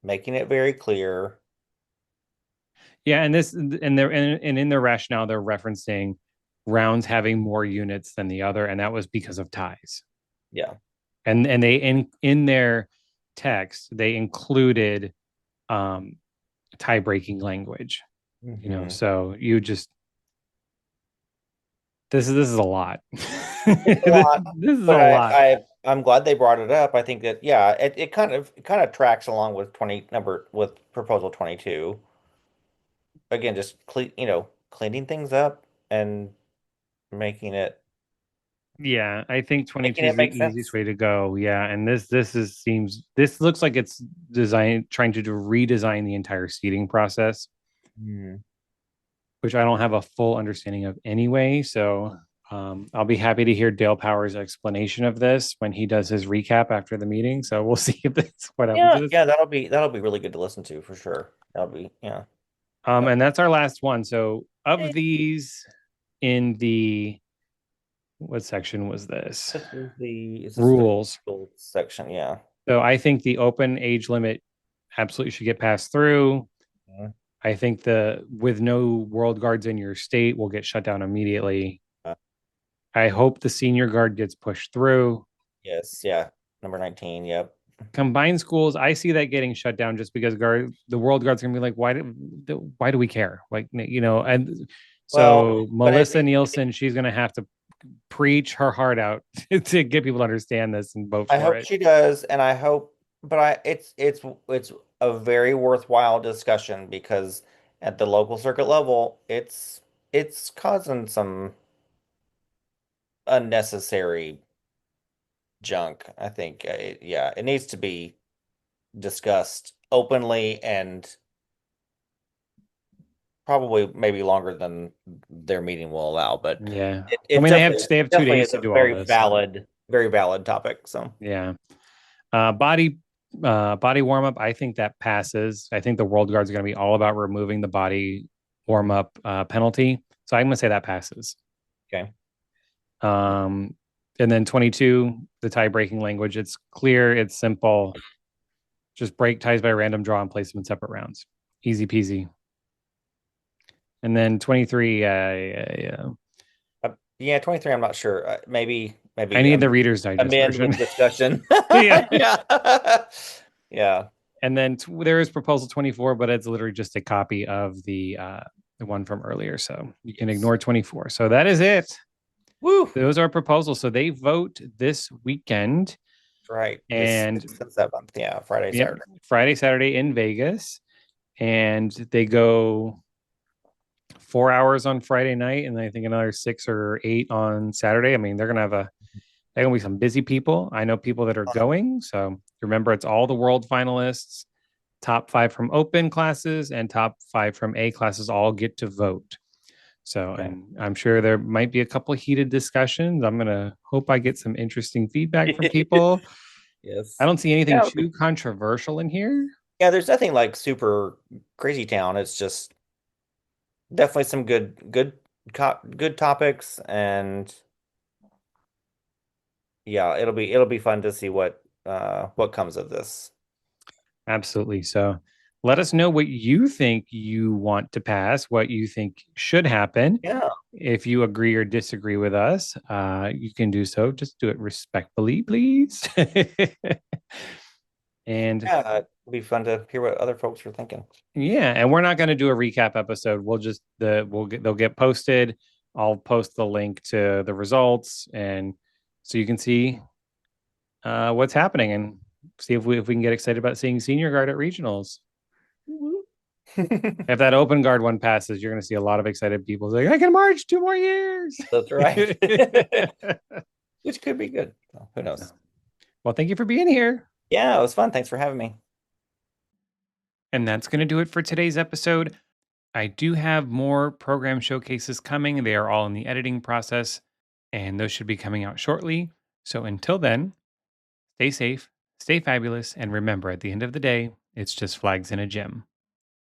making it very clear. Yeah, and in their rationale, they're referencing rounds having more units than the other, and that was because of ties. Yeah. And they in their text they included um tie breaking language. Hmm. So you just this is a lot. It's a lot, This is a but lot. I'm glad they brought it up. I think that yeah, it kind of tracks along with 22. Again, just cleaning things up and making it Yeah, I think 22 making is it the make easiest sense. way to go. Yeah, and this looks like it's trying to redesign the entire seating process, Hmm. which I don't have a full understanding of anyway. So I'll be happy to hear Dale Powers' explanation of this when he does his recap after the meeting. So we'll see if this what happens Yeah, to this. yeah, that'll be really good to listen to for sure. That'll be yeah. That'll And be that's our last one. So of Hey, these in the what section was this? this is the Rules. gold section, yeah. So I think the open age limit absolutely should get passed through. Mhm. I think the with no world guards in your state will get shut down immediately. Uh, I hope the senior guard gets pushed through. yes, yeah. Number 19, yep. Combined schools, I see that getting shut down just because the world guard's gonna be like, why do we care? Like, and Well, so but Melissa Nielsen, she's gonna have to preach her heart out to get people to understand this and vote I for hope it. she does, and I hope, but it's a very worthwhile discussion because at the local circuit level, it's causing some unnecessary junk. I think, yeah, it needs to be discussed openly and probably maybe longer than their meeting will allow. But Yeah. I it mean, they have two definitely days is to a do all this. So very valid topic. So yeah. Uh, body body warm up, I think that passes. I think the world guards are going to be all about removing the body warm up penalty. So I'm going to say that passes. okay, Um, and then 22, the tie breaking language. It's clear, it's simple. Just break ties by random draw and place them in separate rounds. Easy peasy. And then 23, yeah, 23. I'm not sure. I Maybe need the Reader's Digest amend version. with discussion. Yeah. Yeah, yeah, And then there is proposal 24, but it's literally just a copy of the one from earlier. So you can yes. ignore 24. So that is it. Woo. Those are proposals. So they vote this weekend Right. The and 6th and 7th. Yeah, Friday, yep, Saturday. Friday, Saturday in Vegas. And they go 4 hours on Friday night, and I think another 6 or 8 on Saturday. I mean, they're gonna be some busy people. I know people that are going. So remember, it's all the world finalists, top 5 from open classes, and top 5 from A classes all get to vote. So, Okay. and I'm sure there might be a couple of heated discussions. I'm gonna hope I get some interesting feedback from people. I Yes. don't see anything Yeah, too controversial in here. yeah, there's nothing like super crazy town. It's just definitely some good topics, and yeah, it'll be fun to see what comes of this. Absolutely. So Let us know what you think you want to pass, what you think should happen. Yeah. If you agree or disagree with us, you can do so. Just do it respectfully, please. And Yeah, it'd be fun to hear what other folks are thinking. yeah, and we're not going to do a recap episode. We'll just they'll get posted. I'll post the link to the results, and so you can see what's happening and see if we can get excited about seeing senior guard at regionals. If that open guard one passes, you're going to see a lot of excited people like, I can march 2 more years. That's right. Which could be good. Who knows? Well, thank you for being here. Yeah, it was fun. Thanks for having me. And that's going to do it for today's episode. I do have more program showcases coming. They are all in the editing process, and those should be coming out shortly. So until then, stay safe, stay fabulous, and remember at the end of the day, it's just flags in a gym.